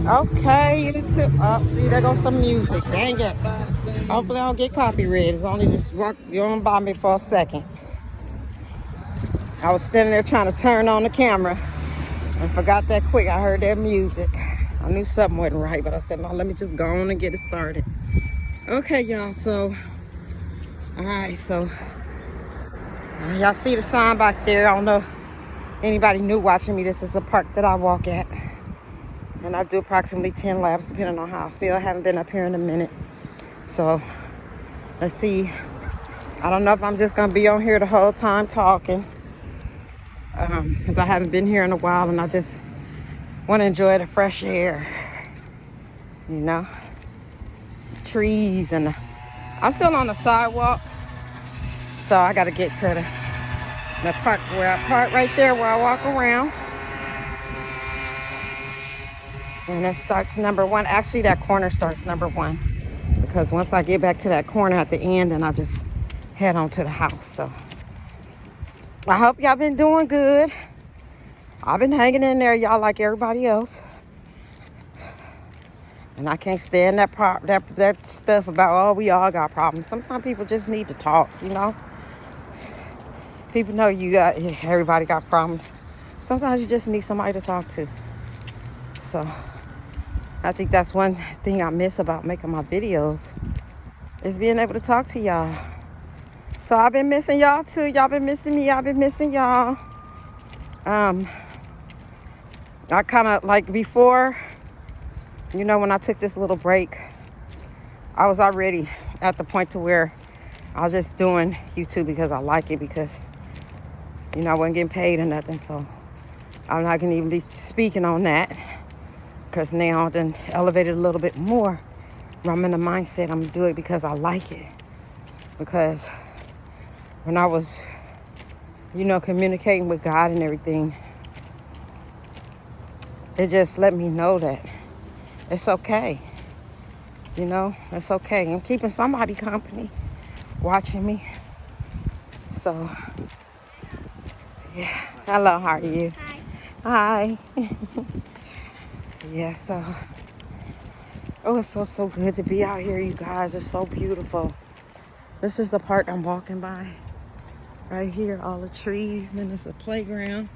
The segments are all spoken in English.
Okay, YouTube. Oh, see, there goes some music. Dang it. Hopefully I don't get copyrighted. It's only just walk going by me for a second. I was standing there trying to turn on the camera and forgot that quick. I heard that music. I knew something wasn't right, but I said, no, let me just go on and get it started. Okay, y'all, so, all right, so, y'all see the sign back there. I don't know if anybody new watching me. This is a park that I walk at. And I do approximately 10 laps, depending on how I feel. I haven't been up here in a minute. So, let's see. I don't know if I'm just going to be on here the whole time talking. Because I haven't been here in a while, and I just want to enjoy the fresh air. You know? Trees, and I'm still on the sidewalk. So, I got to get to the park where I park right there where I walk around. And that starts number one. Actually, that corner starts number one. Because once I get back to that corner at the end, then I just head on to the house. So I hope y'all been doing good. I've been hanging in there, y'all, like everybody else. And I can't stand that stuff about, oh, we all got problems. Sometimes people just need to talk, you know. People know everybody got problems. Sometimes you just need somebody to talk to. So I think that's one thing I miss about making my videos, is being able to talk to y'all. So I've been missing y'all too. Y'all been missing me. I've been missing y'all. I kind of, like, before, you know, when I took this little break, I was already at the point to where I was just doing YouTube because I like it, because, you know, I wasn't getting paid or nothing. So I'm not going to even be speaking on that, because now I've done elevated a little bit more. I'm in the mindset I'm going to do it because I like it. Because when I was, you know, communicating with God and everything, it just let me know that it's okay. You know, it's okay. I'm keeping somebody company watching me. So, yeah. Hello, how are you? Hi. Hi. Yeah, so, oh, it feels so good to be out here, you guys. It's so beautiful. This is the part I'm walking by. Right here, all the trees, and then there's a playground.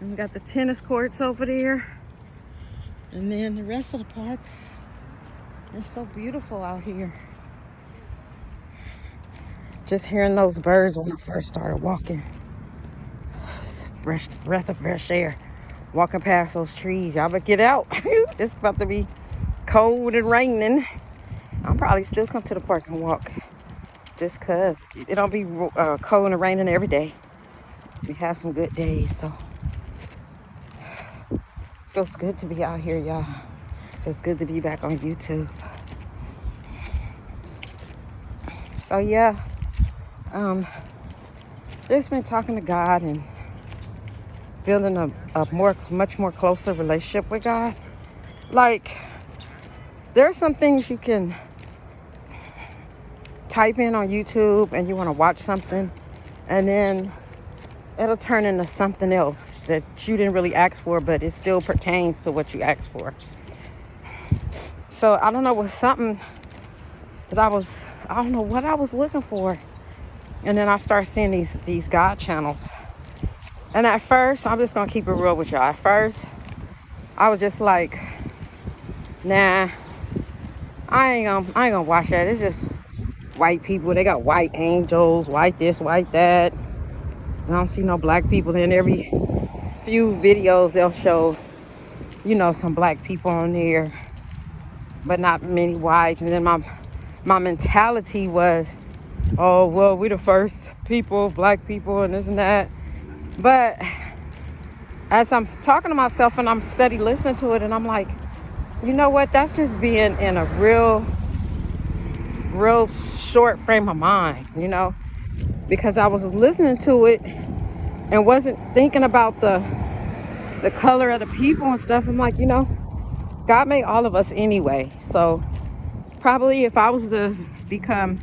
And we got the tennis courts over there. And then the rest of the park. It's so beautiful out here. Just hearing those birds when I first started walking. It's breath of fresh air. Walking past those trees. Y'all better get out. It's about to be cold and raining. I'll probably still come to the park and walk. Just because it don't be cold and raining every day. We have some good days, so. Feels good to be out here, y'all. Feels good to be back on YouTube. So, yeah. Just been talking to God and building a much more closer relationship with God. Like, there are some things you can type in on YouTube and you want to watch something, and then it'll turn into something else that you didn't really ask for, but it still pertains to what you asked for. So I don't know, it was something that I don't know what I was looking for. And then I started seeing these God channels. And at first, I'm just going to keep it real with y'all. At first, I was just like, nah, I ain't gonna watch that. It's just white people. They got white angels, white this, white that. I don't see no black people. In every few videos, they'll show, you know, some black people on there, but not many whites. And then my mentality was, oh, well, we the first people, black people, and this and that. But as I'm talking to myself and I'm steady listening to it, and I'm like, you know what? That's just being in a real short frame of mind, you know, because I was listening to it and wasn't thinking about the color of the people and stuff. I'm like, you know, God made all of us anyway. So probably if I was to become,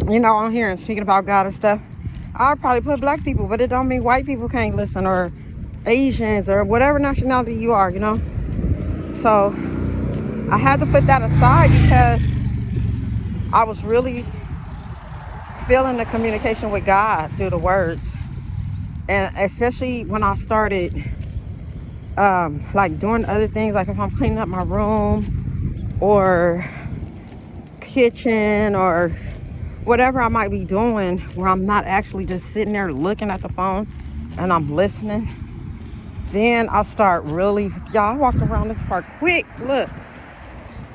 you know, on here and speaking about God and stuff, I'd probably put black people, but it don't mean white people can't listen, or Asians, or whatever nationality you are, you know. So I had to put that aside because I was really feeling the communication with God through the words. And especially when I started like doing other things, like if I'm cleaning up my room or kitchen or whatever I might be doing, where I'm not actually just sitting there looking at the phone and I'm listening, then I'll start really, y'all, I walked around this park quick. Look,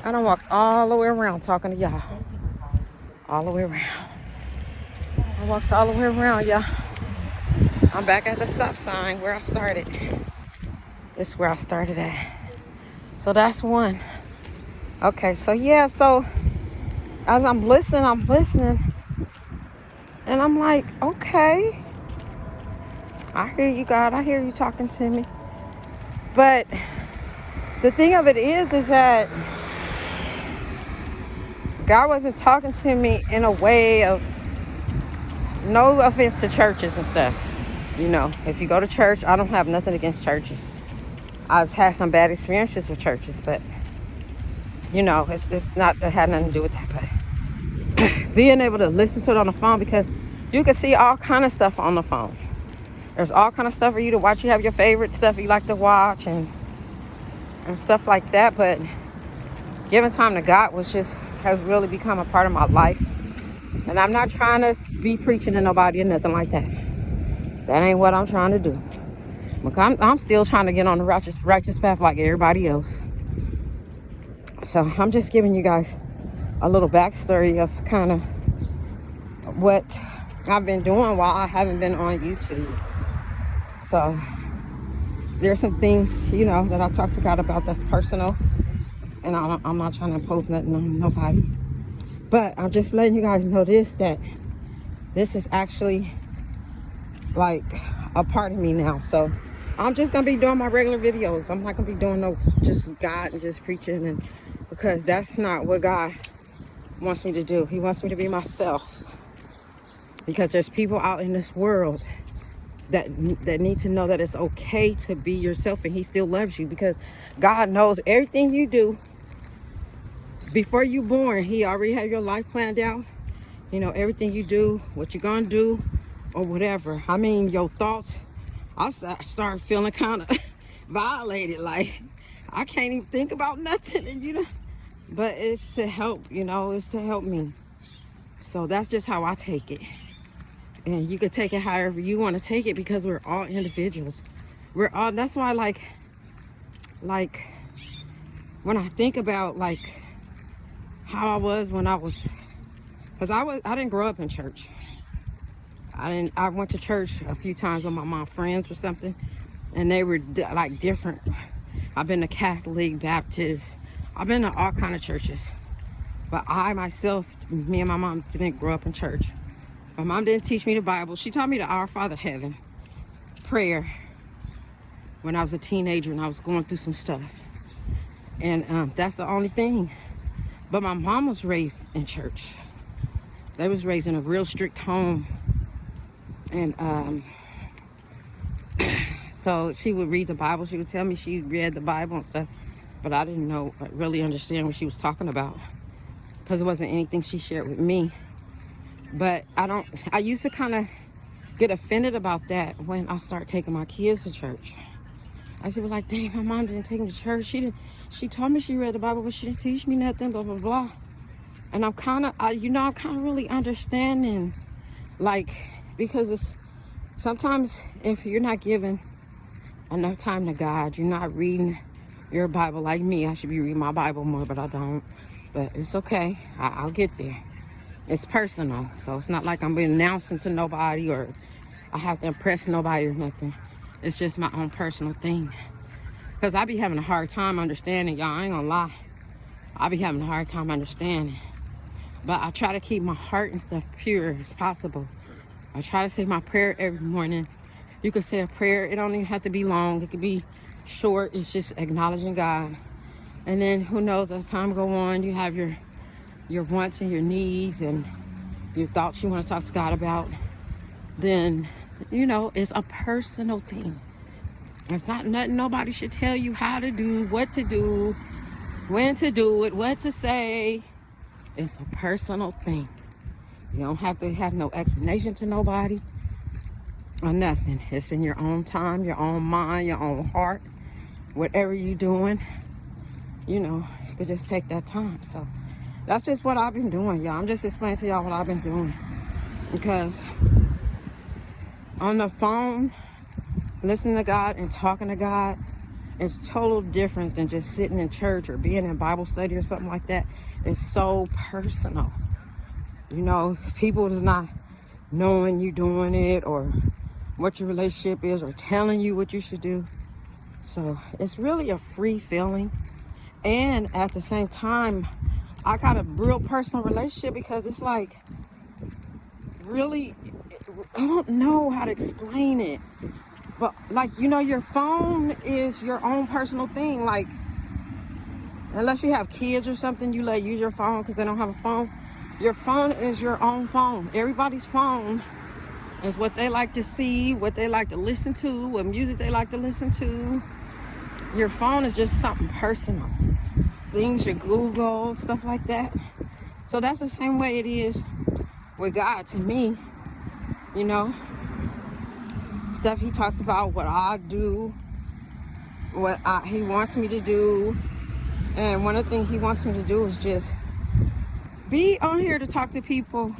I done walked all the way around talking to y'all. All the way around. I walked all the way around, y'all. I'm back at the stop sign where I started. This is where I started at. So that's one. Okay, so yeah, so as I'm listening, and I'm like, okay, I hear you, God. I hear you talking to me. But the thing of it is that God wasn't talking to me in a way of, no offense to churches and stuff. You know, if you go to church, I don't have nothing against churches. I've had some bad experiences with churches, but you know, it's not, that had nothing to do with that. But being able to listen to it on the phone, because you can see all kind of stuff on the phone. There's all kind of stuff for you to watch. You have your favorite stuff you like to watch and stuff like that. But giving time to God has really become a part of my life. And I'm not trying to be preaching to nobody or nothing like that. That ain't what I'm trying to do. I'm still trying to get on the righteous path like everybody else. So I'm just giving you guys a little backstory of kind of what I've been doing while I haven't been on YouTube. So there's some things, you know, that I talk to God about that's personal. And I'm not trying to impose nothing on nobody. But I'm just letting you guys know that this is actually like a part of me now. So I'm just going to be doing my regular videos. I'm not going to be doing no just God and just preaching, and because that's not what God wants me to do. He wants me to be myself. Because there's people out in this world that need to know that it's okay to be yourself, and he still loves you, because God knows everything you do. Before you born, he already had your life planned out. You know, everything you do, what you're gonna do, or whatever. I mean, your thoughts, I start feeling kind of violated. Like, I can't even think about nothing, and you know. But it's to help, you know, it's to help me. So that's just how I take it. And you can take it however you want to take it, because we're all individuals. We're all, that's why like when I think about like how I was when I was, because I didn't grow up in church. I went to church a few times with my mom's friends or something, and they were like different. I've been to Catholic, Baptist, I've been to all kind of churches. But I myself, me and my mom didn't grow up in church. My mom didn't teach me the Bible. She taught me the Our Father Heaven prayer when I was a teenager and I was going through some stuff. And that's the only thing. But my mom was raised in church. They was raised in a real strict home. And so she would read the Bible. She would tell me she read the Bible and stuff. But I didn't really understand what she was talking about, because it wasn't anything she shared with me. But I used to kind of get offended about that when I start taking my kids to church. I used to be like, dang, my mom didn't take me to church. She told me she read the Bible, but she didn't teach me nothing, blah, blah, blah. And I'm kind of really understanding, like, because it's sometimes if you're not giving enough time to God, you're not reading your Bible like me. I should be reading my Bible more, but I don't. But it's okay. I'll get there. It's personal, so it's not like I'm being announcing to nobody or I have to impress nobody or nothing. It's just my own personal thing. Because I be having a hard time understanding, y'all. I ain't gonna lie. I be having a hard time understanding. But I try to keep my heart and stuff pure as possible. I try to say my prayer every morning. You can say a prayer. It don't even have to be long. It could be short. It's just acknowledging God. And then who knows, as time go on, you have your wants and your needs and your thoughts you want to talk to God about. Then, you know, it's a personal thing. It's not nothing nobody should tell you how to do, what to do, when to do it, what to say. It's a personal thing. You don't have to have no explanation to nobody or nothing. It's in your own time, your own mind, your own heart. Whatever you're doing, you could just take that time. So that's just what I've been doing, y'all. I'm just explaining to y'all what I've been doing. Because on the phone, listening to God and talking to God, it's total different than just sitting in church or being in Bible study or something like that. It's so personal. People is not knowing you doing it or what your relationship is or telling you what you should do. So it's really a free feeling. And at the same time, I got a real personal relationship because it's like, really, I don't know how to explain it. But like, your phone is your own personal thing. Like, unless you have kids or something, you let use your phone because they don't have a phone. Your phone is your own phone. Everybody's phone is what they like to see, what they like to listen to, what music they like to listen to. Your phone is just something personal. Things you Google, stuff like that. So that's the same way it is with God to me. Stuff he talks about, what I do, what he wants me to do. And one of the things he wants me to do is just be on here to talk to people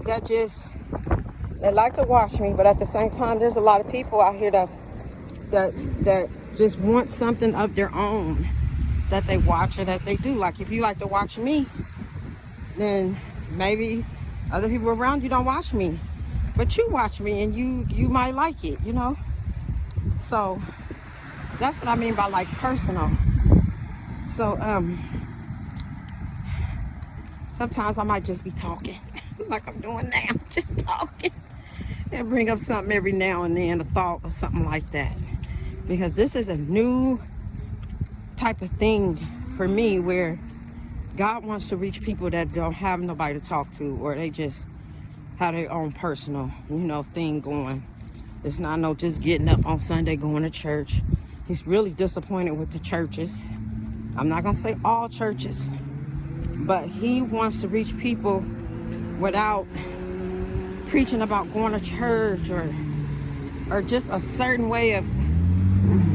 that like to watch me, but at the same time, there's a lot of people out here that just want something of their own that they watch or that they do. Like if you like to watch me, then maybe other people around you don't watch me, but you watch me and you might like it, So that's what I mean by like personal. So sometimes I might just be talking like I'm doing now, just talking, and bring up something every now and then, a thought or something like that, because this is a new type of thing for me where God wants to reach people that don't have nobody to talk to, or they just have their own personal, thing going. It's not no just getting up on Sunday going to church. He's really disappointed with the churches. I'm not gonna say all churches, but he wants to reach people without preaching about going to church or just a certain way of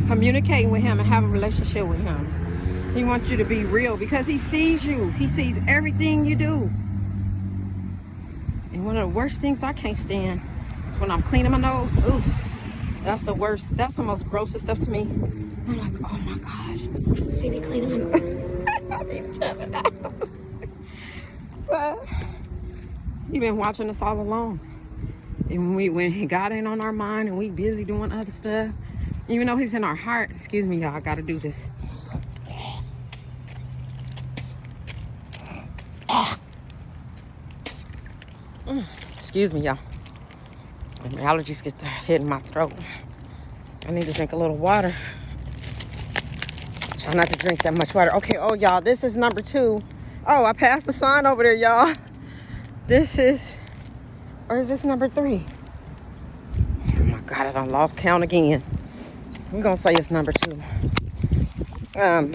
communicating with him and having a relationship with him. He wants you to be real because he sees you. He sees everything you do. And one of the worst things I can't stand is when I'm cleaning my nose. Ooh, that's the worst. That's the most grossest stuff to me. I'm like, oh my gosh, see me cleaning my nose. I be jumping out. But he been watching us all along. And when God ain't on our mind and we busy doing other stuff, even though he's in our heart, excuse me, y'all, I gotta do this. Excuse me, y'all. And the allergies get to hitting my throat. I need to drink a little water. Try not to drink that much water. Okay, oh, y'all, this is number 2. Oh, I passed the sign over there, y'all. This is, or is this number 3? Oh, my God, I done lost count again. I'm going to say it's number 2. Try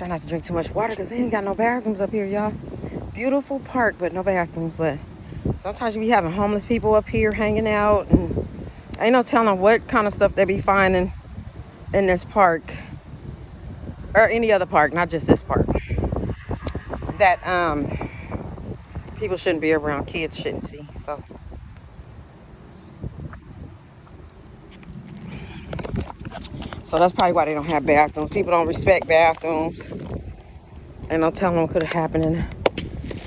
not to drink too much water because they ain't got no bathrooms up here, y'all. Beautiful park, but no bathrooms. But sometimes you be having homeless people up here hanging out, and ain't no telling what kind of stuff they be finding in this park or any other park, not just this park, that people shouldn't be around, kids shouldn't see. So that's probably why they don't have bathrooms. People don't respect bathrooms. And no telling what could have happened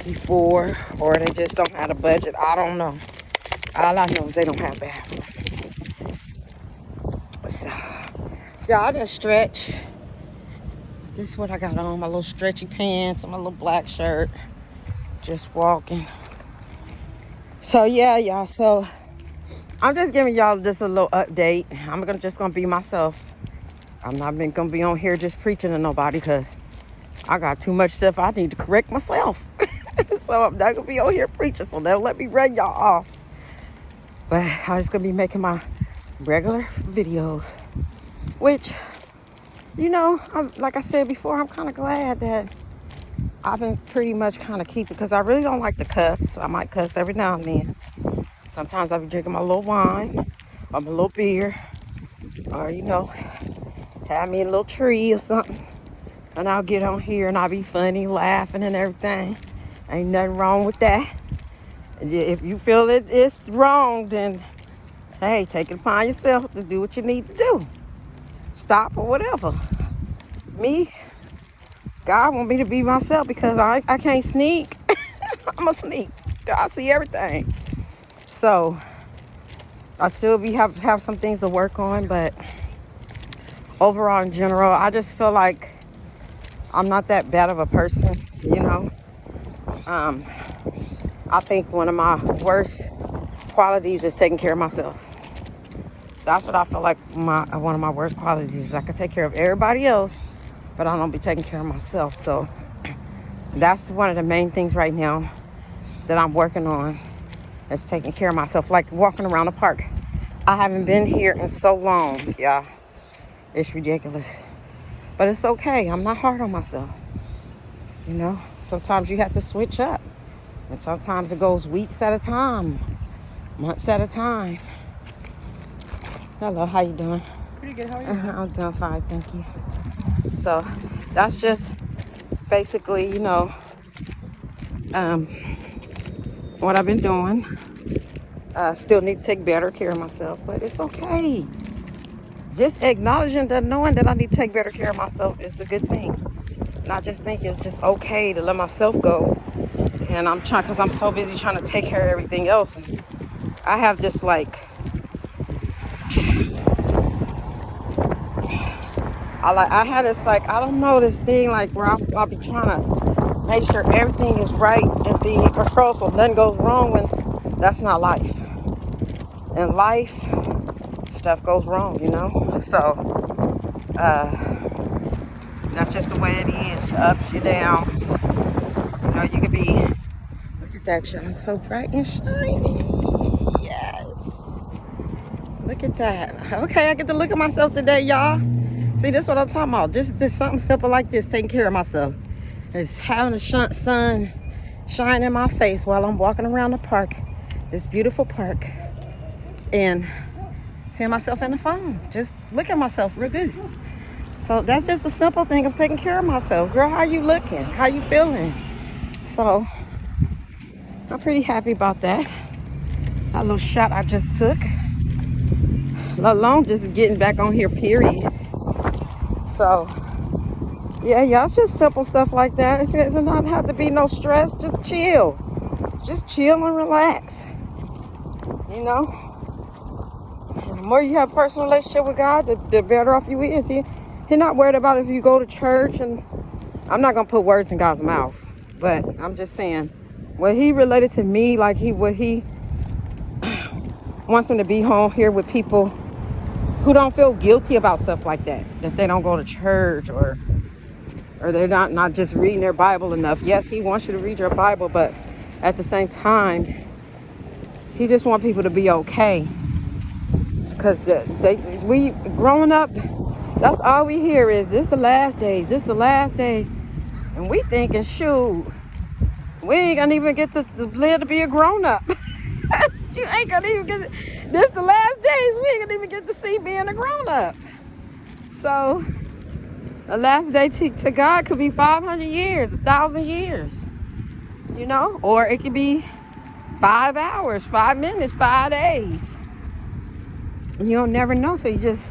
before, or they just don't have a budget. I don't know. All I know is they don't have bathrooms. So, yeah, I just stretch. This is what I got on, my little stretchy pants and my little black shirt. Just walking. So, yeah, y'all. So, I'm just giving y'all just a little update. I'm just going to be myself. I'm not going to be on here just preaching to nobody because I got too much stuff I need to correct myself. So I'm not going to be on here preaching. So they'll let me run y'all off. But I'm just gonna be making my regular videos, which, like I said before, I'm kind of glad that I've been pretty much kind of keeping, because I really don't like to cuss. I might cuss every now and then. Sometimes I'll be drinking my little wine or my little beer, or have me a little tree or something, and I'll get on here and I'll be funny, laughing and everything. Ain't nothing wrong with that. If you feel it's wrong, then hey, take it upon yourself to do what you need to do. Stop or whatever. Me, God want me to be myself, because I can't sneak. I'm a sneak. I see everything. So I still have some things to work on, but overall in general, I just feel like I'm not that bad of a person, I think one of my worst qualities is taking care of myself. That's what I feel like one of my worst qualities is. I can take care of everybody else, but I don't be taking care of myself. So that's one of the main things right now that I'm working on, is taking care of myself. Like walking around the park. I haven't been here in so long, y'all. It's ridiculous. But it's okay. I'm not hard on myself. Sometimes you have to switch up. And sometimes it goes weeks at a time, months at a time. Hello, how you doing? Pretty good, how are you? I'm doing fine, thank you. So that's just basically, what I've been doing. Still need to take better care of myself, but it's okay. Just acknowledging that, knowing that I need to take better care of myself is a good thing. And I just think it's just okay to let myself go. And because I'm so busy trying to take care of everything else. And I have this I had this I don't know, this thing where I'll be trying to make sure everything is right and be in control so nothing goes wrong, when that's not life. In life, stuff goes wrong, So, that's just the way it is. Your ups, your downs. You could be, look at that, y'all, so bright and shiny. Yes. Look at that. Okay, I get to look at myself today, y'all. See, that's what I'm talking about. Just something simple like this, taking care of myself. It's having the sun shine in my face while I'm walking around the park, this beautiful park, and seeing myself in the phone. Just look at myself real good. So that's just a simple thing of taking care of myself. Girl, how you looking? How you feeling? So I'm pretty happy about that. That little shot I just took. Let alone just getting back on here, period. So yeah, it's just simple stuff like that. It does not have to be no stress. Just chill. Just chill and relax. And the more you have a personal relationship with God, the better off you is. He's not worried about if you go to church. And I'm not going to put words in God's mouth. But I'm just saying, what he related to me, what he wants me to be home here with people who don't feel guilty about stuff like that. That they don't go to church or they're not just reading their Bible enough. Yes, he wants you to read your Bible, but at the same time, he just wants people to be okay. Because we growing up, that's all we hear is, this the last days, this the last days. And we thinking, shoot, we ain't gonna even get to live to be a grown up. You ain't gonna even get, this the last days, we ain't gonna even get to see being a grown up. So the last day to God could be 500 years, 1,000 years, or it could be 5 hours, 5 minutes, 5 days. You'll never know. So you just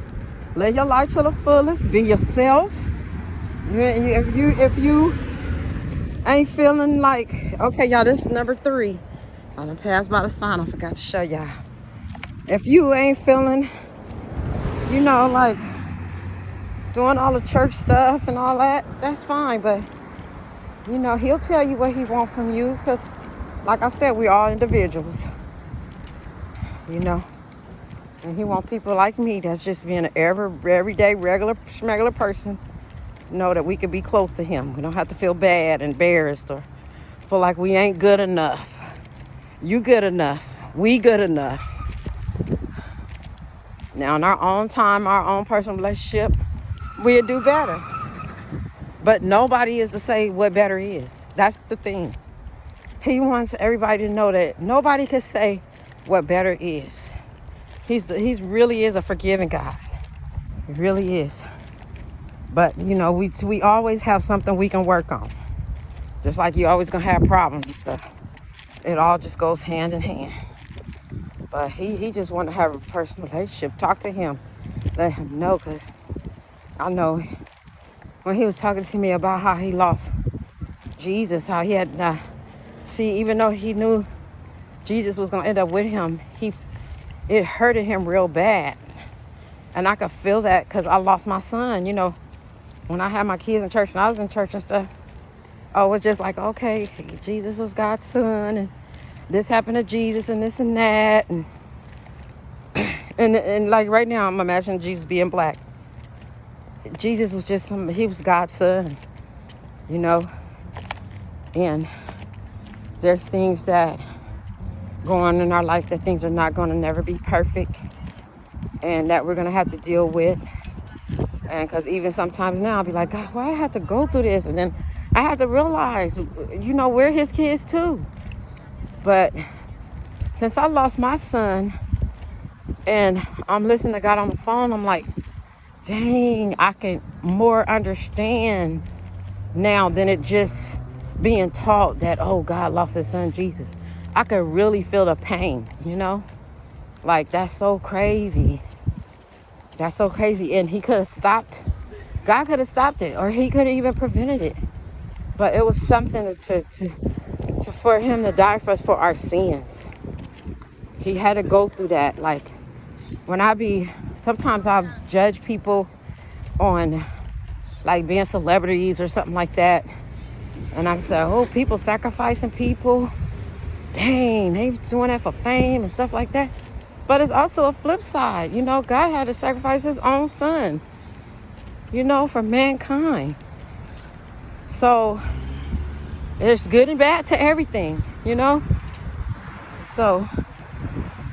live your life to the fullest, be yourself. If you ain't feeling okay, y'all, this is number 3. I done passed by the sign, I forgot to show y'all. If you ain't feeling, doing all the church stuff and all that, that's fine. But, he'll tell you what he wants from you. Because, like I said, we're all individuals. And he wants people like me that's just being an everyday, regular, schmegular person. Know that we can be close to him. We don't have to feel bad, embarrassed, or feel like we ain't good enough. You good enough. We good enough. Now, in our own time, our own personal relationship, we'll do better. But nobody is to say what better is. That's the thing. He wants everybody to know that nobody can say what better is. He's really is a forgiving God. He really is. But, you know, we always have something we can work on. Just like you always going to have problems and stuff. It all just goes hand in hand. But he just want to have a personal relationship. Talk to him. Let him know, because I know when he was talking to me about how he lost Jesus, how he had, even though he knew Jesus was going to end up with him, it hurted him real bad. And I could feel that because I lost my son, you know. When I had my kids in church, and I was in church and stuff, I was just like, okay, Jesus was God's son, and this happened to Jesus, and this and that, and like right now, I'm imagining Jesus being black. Jesus was he was God's son, you know, and there's things that go on in our life that things are not going to never be perfect, and that we're going to have to deal with. And because even sometimes now I'll be like, God, why do I have to go through this? And then I have to realize, you know, we're his kids too. But since I lost my son and I'm listening to God on the phone, I'm like, dang, I can more understand now than it just being taught that, oh, God lost his son Jesus. I could really feel the pain, you know? Like, that's so crazy. That's so crazy. And he could have stopped. God could have stopped it, or he could have even prevented it. But it was something to for him to die for us for our sins. He had to go through that. Like, sometimes I'll judge people on like being celebrities or something like that. And I say, oh, people sacrificing people. Dang, they doing that for fame and stuff like that. But it's also a flip side. You know, God had to sacrifice his own son, you know, for mankind. So there's good and bad to everything, you know. So,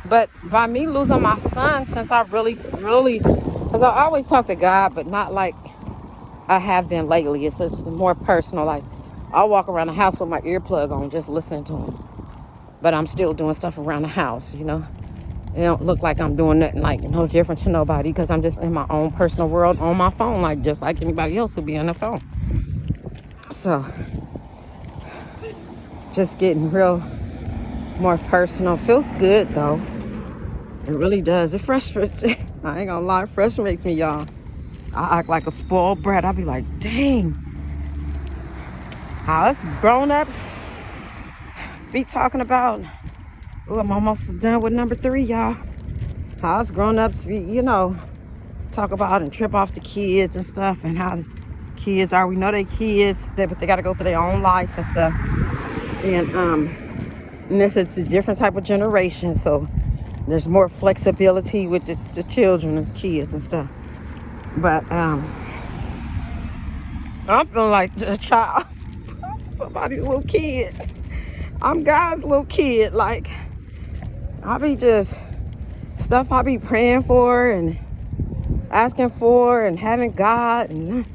but by me losing my son, since I really, because I always talk to God, but not like I have been lately. It's just more personal. Like, I'll walk around the house with my earplug on, just listening to him. But I'm still doing stuff around the house, you know. It don't look like I'm doing nothing like no different to nobody, because I'm just in my own personal world on my phone, like just like anybody else would be on the phone. So, just getting real more personal. Feels good though. It really does. It frustrates. I ain't gonna lie, it frustrates me, y'all. I act like a spoiled brat. I be like, dang, how us grown-ups be talking about. Oh, I'm almost done with number 3, y'all. How us grown-ups, you know, talk about and trip off the kids and stuff, and how the kids are. We know they kids, but they got to go through their own life and stuff. And this is a different type of generation, so there's more flexibility with the children and kids and stuff. But I'm feeling like a child, somebody's little kid. I'm God's little kid. Like, I be just stuff I be praying for and asking for and having God, and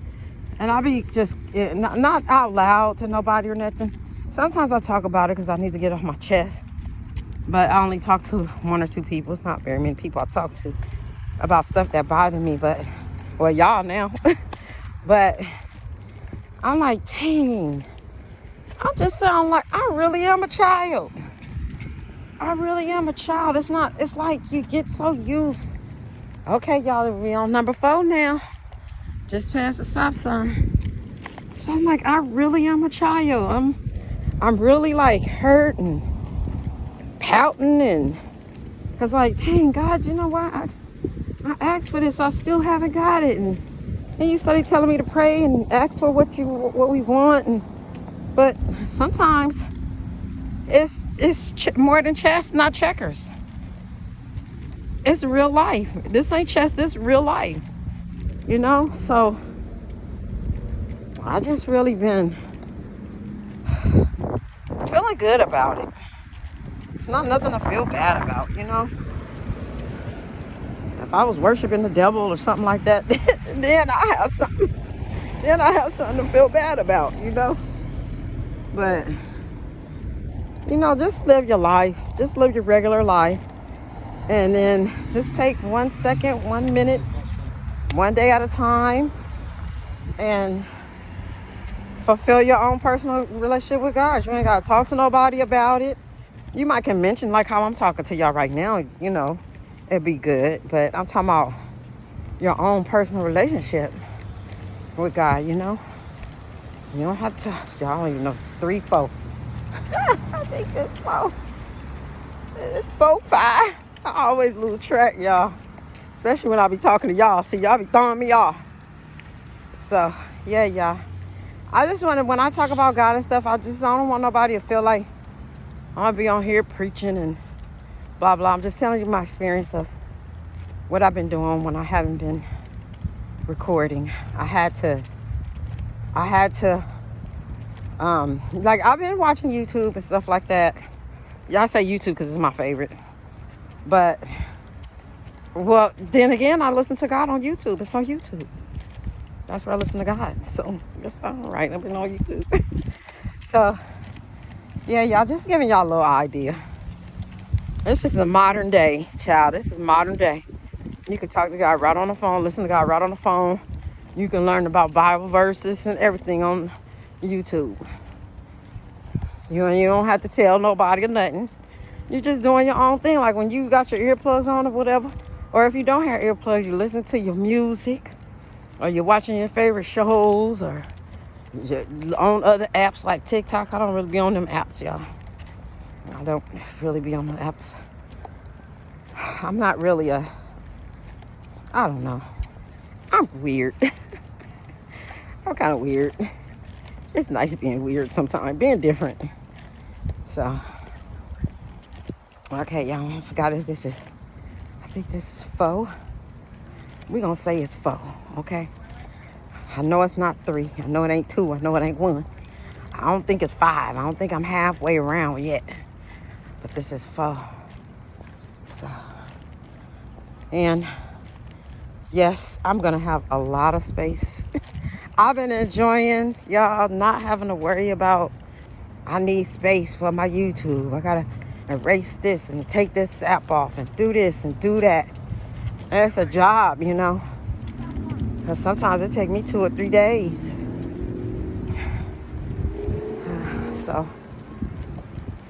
I be just not out loud to nobody or nothing. Sometimes I talk about it because I need to get off my chest, but I only talk to 1 or 2 people. It's not very many people I talk to about stuff that bother me, but well, y'all now. But I'm like, dang, I just sound like I really am a child. I really am a child. It's like you get so used. Okay, y'all, we on number 4 now. Just past the stop sign. So I'm like, I really am a child. I'm really like hurt and pouting, and cause like, dang, God, you know what? I asked for this. I still haven't got it. And you started telling me to pray and ask for what we want. But sometimes it's more than chess, not checkers. It's real life. This ain't chess. This is real life. You know. So I just really been feeling good about it. It's not nothing to feel bad about, you know. if I was worshiping the devil or something like that, then I have something. Then I have something to feel bad about, But just live your life. Just live your regular life, and then just take 1 second, 1 minute, one day at a time, and fulfill your own personal relationship with God. You ain't got to talk to nobody about it. You might can mention like how I'm talking to y'all right now, it'd be good. But I'm talking about your own personal relationship with God, You don't have to, y'all don't even know, 3, 4. I think it's 4. It's 4, 5. I always lose track, y'all. Especially when I be talking to y'all. See, y'all be throwing me off. So, yeah, y'all. I just when I talk about God and stuff, I don't want nobody to feel like I'm going to be on here preaching and blah, blah. I'm just telling you my experience of what I've been doing when I haven't been recording. I had to, like, I've been watching YouTube and stuff like that. Y'all say YouTube because it's my favorite. But, well, then again, I listen to God on YouTube. It's on YouTube. That's where I listen to God. So, that's all right. I've been on YouTube. So, yeah, y'all, just giving y'all a little idea. This is a modern day, child. This is modern day. You can talk to God right on the phone, listen to God right on the phone. You can learn about Bible verses and everything on YouTube. You don't have to tell nobody or nothing. You're just doing your own thing. Like when you got your earplugs on or whatever. Or if you don't have earplugs, you listen to your music. Or you're watching your favorite shows. Or you're on other apps like TikTok. I don't really be on them apps, y'all. I don't really be on the apps. I'm not really I don't know. I'm weird. I'm kind of weird. It's nice being weird sometimes. Being different. So, okay, y'all. I forgot if this is, I think this is 4. We're going to say it's 4, okay? I know it's not 3. I know it ain't 2. I know it ain't 1. I don't think it's 5. I don't think I'm halfway around yet. But this is 4. So, and yes, I'm going to have a lot of space. I've been enjoying, y'all, not having to worry about, I need space for my YouTube. I got to erase this and take this app off and do this and do that. And it's a job, Because sometimes it takes me 2 or 3 days. So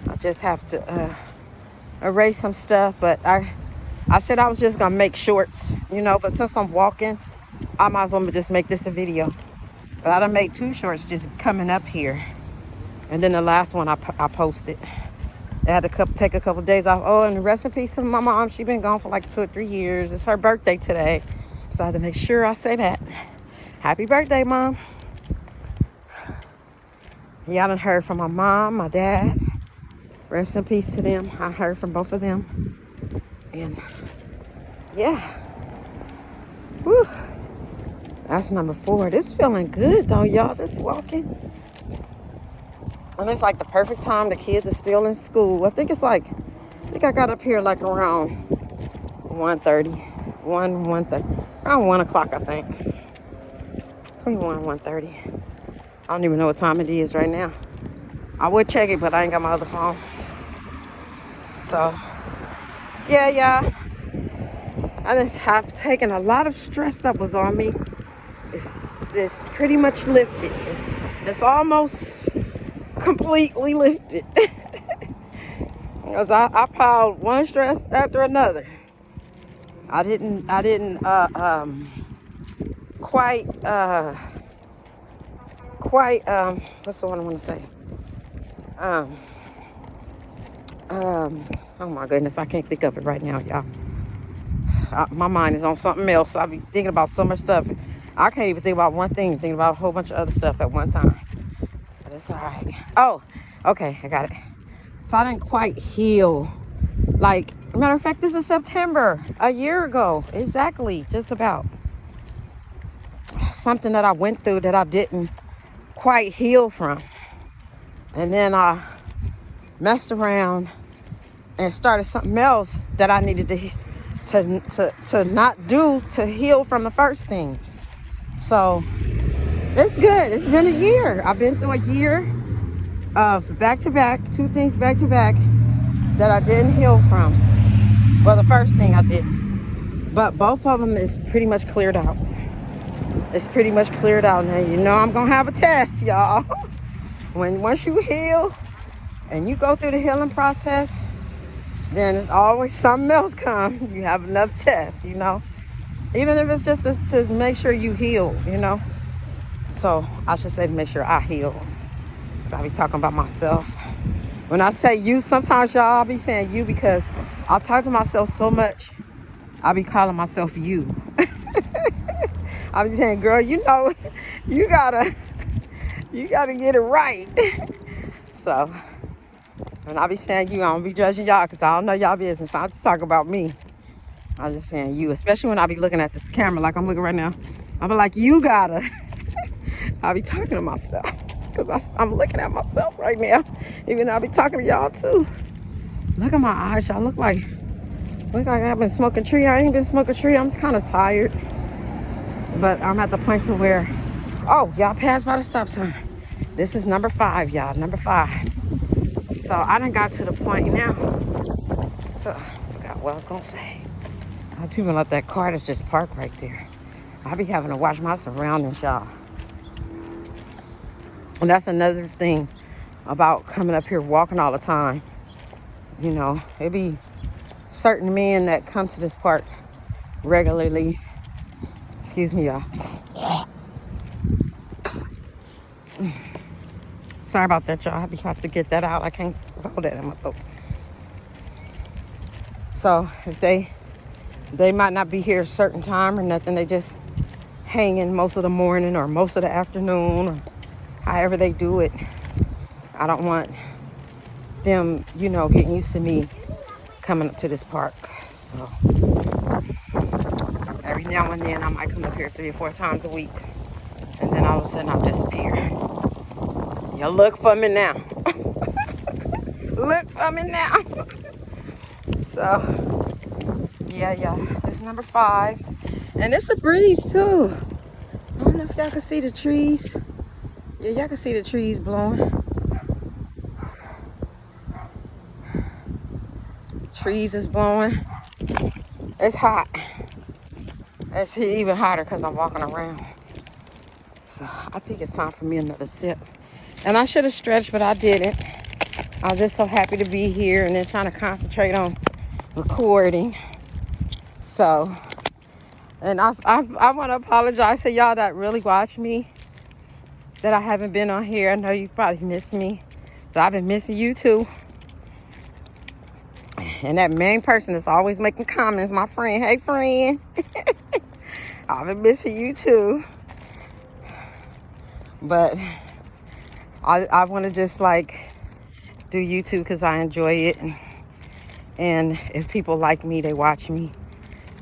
I just have to erase some stuff. But I said I was just going to make shorts, But since I'm walking, I might as well just make this a video. But I done made 2 shorts just coming up here. And then the last one I posted. I had to take a couple of days off. Oh, and rest in peace to my mom. She been gone for like 2 or 3 years. It's her birthday today. So I had to make sure I say that. Happy birthday, Mom. Y'all done heard from my mom, my dad. Rest in peace to them. I heard from both of them. And yeah. Whew. That's number 4. This feeling good though, y'all. This walking. And it's like the perfect time. The kids are still in school. I think I got up here like around 1:30. 1:30. Around 1 o'clock, I think. Between 1 and 1:30. I don't even know what time it is right now. I would check it, but I ain't got my other phone. So, yeah. I've taken a lot of stress that was on me. It's pretty much lifted. It's almost completely lifted. Because I piled one stress after another. I didn't quite what's the one I want to say? Oh my goodness, I can't think of it right now, y'all. My mind is on something else. I be thinking about so much stuff. I can't even think about one thing. Think about a whole bunch of other stuff at one time. But it's all right. Oh, okay, I got it. So I didn't quite heal. Like, matter of fact, this is September, a year ago. Exactly, just about. Something that I went through that I didn't quite heal from. And then I messed around and started something else that I needed to not do to heal from the first thing. So it's good. It's been a year. I've been through a year of back-to-back, two things back-to-back that I didn't heal from. Well, the first thing I didn't. But both of them is pretty much cleared out. It's pretty much cleared out now. You know I'm going to have a test, y'all. Once you heal and you go through the healing process, then there's always something else come. You have another test, you know. Even if it's just to make sure you heal, you know. So I should say to make sure I heal. Because I be talking about myself. When I say you, sometimes y'all, I'll be saying you because I talk to myself so much. I be calling myself you. I be saying, girl, you know, you gotta get it right. So when I be saying you, I don't be judging y'all because I don't know y'all business. I'm just talking about me. I'm just saying you, especially when I be looking at this camera like I'm looking right now. I be like, you gotta. I be talking to myself because I'm looking at myself right now. Even though I be talking to y'all too. Look at my eyes, y'all. Look like I've been smoking tree. I ain't been smoking tree. I'm just kind of tired. But I'm at the point to where, oh, y'all passed by the stop sign. This is number 5, y'all. Number 5. So I done got to the point now. So I forgot what I was gonna say. People let that car that's just parked right there. I be having to watch my surroundings, y'all. And that's another thing about coming up here walking all the time. You know, it be certain men that come to this park regularly. Excuse me, y'all. Sorry about that, y'all. I have to get that out. I can't hold that in my throat. So if they might not be here a certain time or nothing, they just hanging most of the morning or most of the afternoon or however they do it. I don't want them, you know, getting used to me coming up to this park. So every now and then I might come up here 3 or 4 times a week, and then all of a sudden I'll disappear. You look for me now. Look for me now. So yeah, that's number 5, and it's a breeze too. I don't know if y'all can see the trees. Yeah, y'all can see the trees blowing. Trees is blowing. It's hot. It's even hotter because I'm walking around. So I think it's time for me another sip. And I should have stretched, but I didn't. I'm just so happy to be here and then trying to concentrate on recording. So, and I want to apologize to y'all that really watch me, that I haven't been on here. I know you probably missed me. So I've been missing you too. And that main person is always making comments, my friend. Hey, friend. I've been missing you too. But I want to just like do YouTube because I enjoy it. And if people like me, they watch me,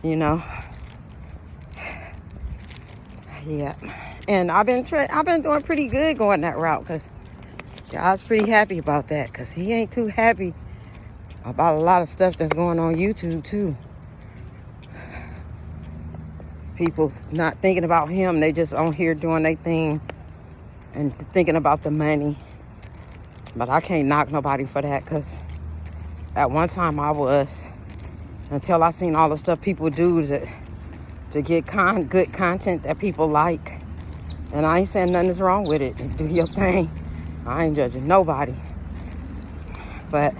you know. Yeah. And I've been doing pretty good going that route because God's pretty happy about that because he ain't too happy about a lot of stuff that's going on YouTube too. People's not thinking about him. They just on here doing their thing and thinking about the money. But I can't knock nobody for that because at one time I was, until I seen all the stuff people do to get good content that people like. And I ain't saying nothing is wrong with it. Do your thing. I ain't judging nobody. But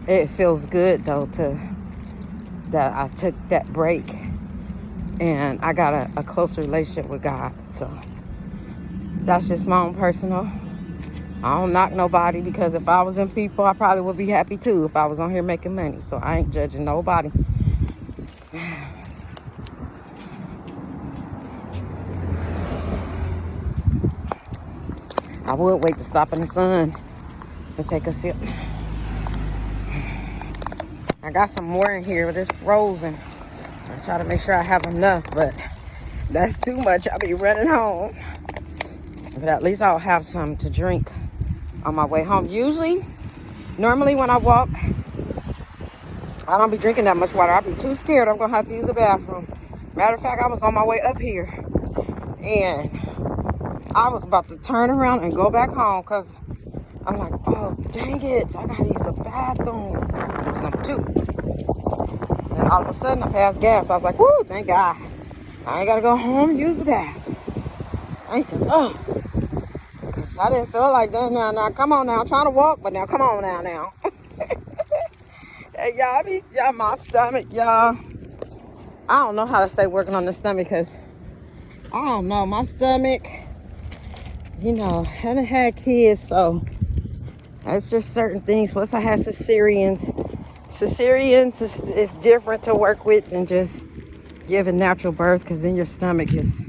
it feels good though that I took that break and I got a closer relationship with God. So that's just my own personal. I don't knock nobody because if I was in people, I probably would be happy too if I was on here making money. So I ain't judging nobody. I would wait to stop in the sun and take a sip. I got some more in here, but it's frozen. I try to make sure I have enough, but that's too much. I'll be running home. But at least I'll have some to drink on my way home. Normally when I walk I don't be drinking that much water. I be too scared I'm gonna have to use the bathroom. Matter of fact, I was on my way up here and I was about to turn around and go back home because I'm like, oh, dang it, I gotta use the bathroom. It was number 2. And all of a sudden, I passed gas. I was like, whoo, thank God. I ain't gotta go home and use the bathroom. Because I didn't feel like that. Now, come on now. I'm trying to walk, but now, come on now. Hey, y'all, my stomach, y'all. I don't know how to say working on the stomach because, I don't know, my stomach, haven't had kids, so it's just certain things. Plus, I had cesareans. Cesareans is different to work with than just giving natural birth because then your stomach is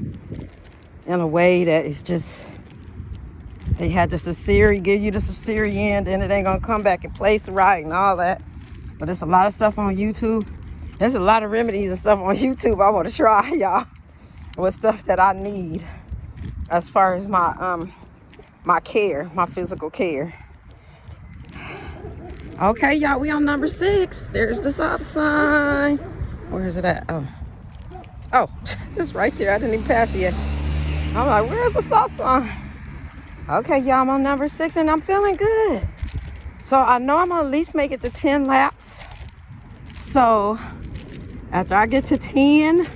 in a way that it's just, they had the cesarean, give you the cesarean, then it ain't gonna come back in place right and all that. But there's a lot of stuff on YouTube. There's a lot of remedies and stuff on YouTube I want to try, y'all, with stuff that I need as far as my care, my physical care. Okay, y'all, we on number 6. There's the stop sign. Where is it at? Oh, it's right there. I didn't even pass it yet. I'm like, where's the stop sign? Okay, y'all, I'm on number 6 and I'm feeling good. So I know I'm gonna at least make it to 10 laps. So after I get to 10,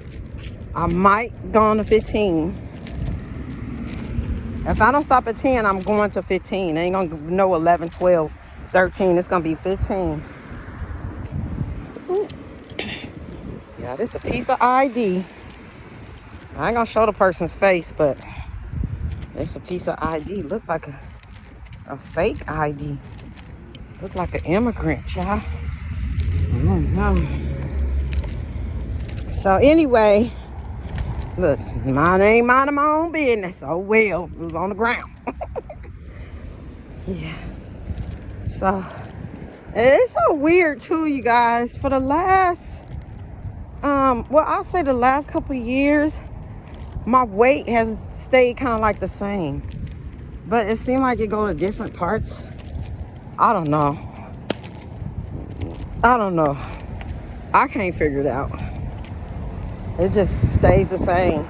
I might go on to 15. If I don't stop at 10, I'm going to 15. I ain't gonna no 11, 12, 13. It's gonna be 15. Ooh. Yeah, this is a piece of ID. I ain't gonna show the person's face, but it's a piece of ID. Look like a fake ID. Look like an immigrant, y'all. So anyway, look, mine ain't minding my own business. Oh well, it was on the ground. Yeah. So it's so weird too, you guys. For the last, I'll say the last couple of years, my weight has stayed kind of like the same, but it seemed like it go to different parts. I don't know. I can't figure it out. It just stays the same.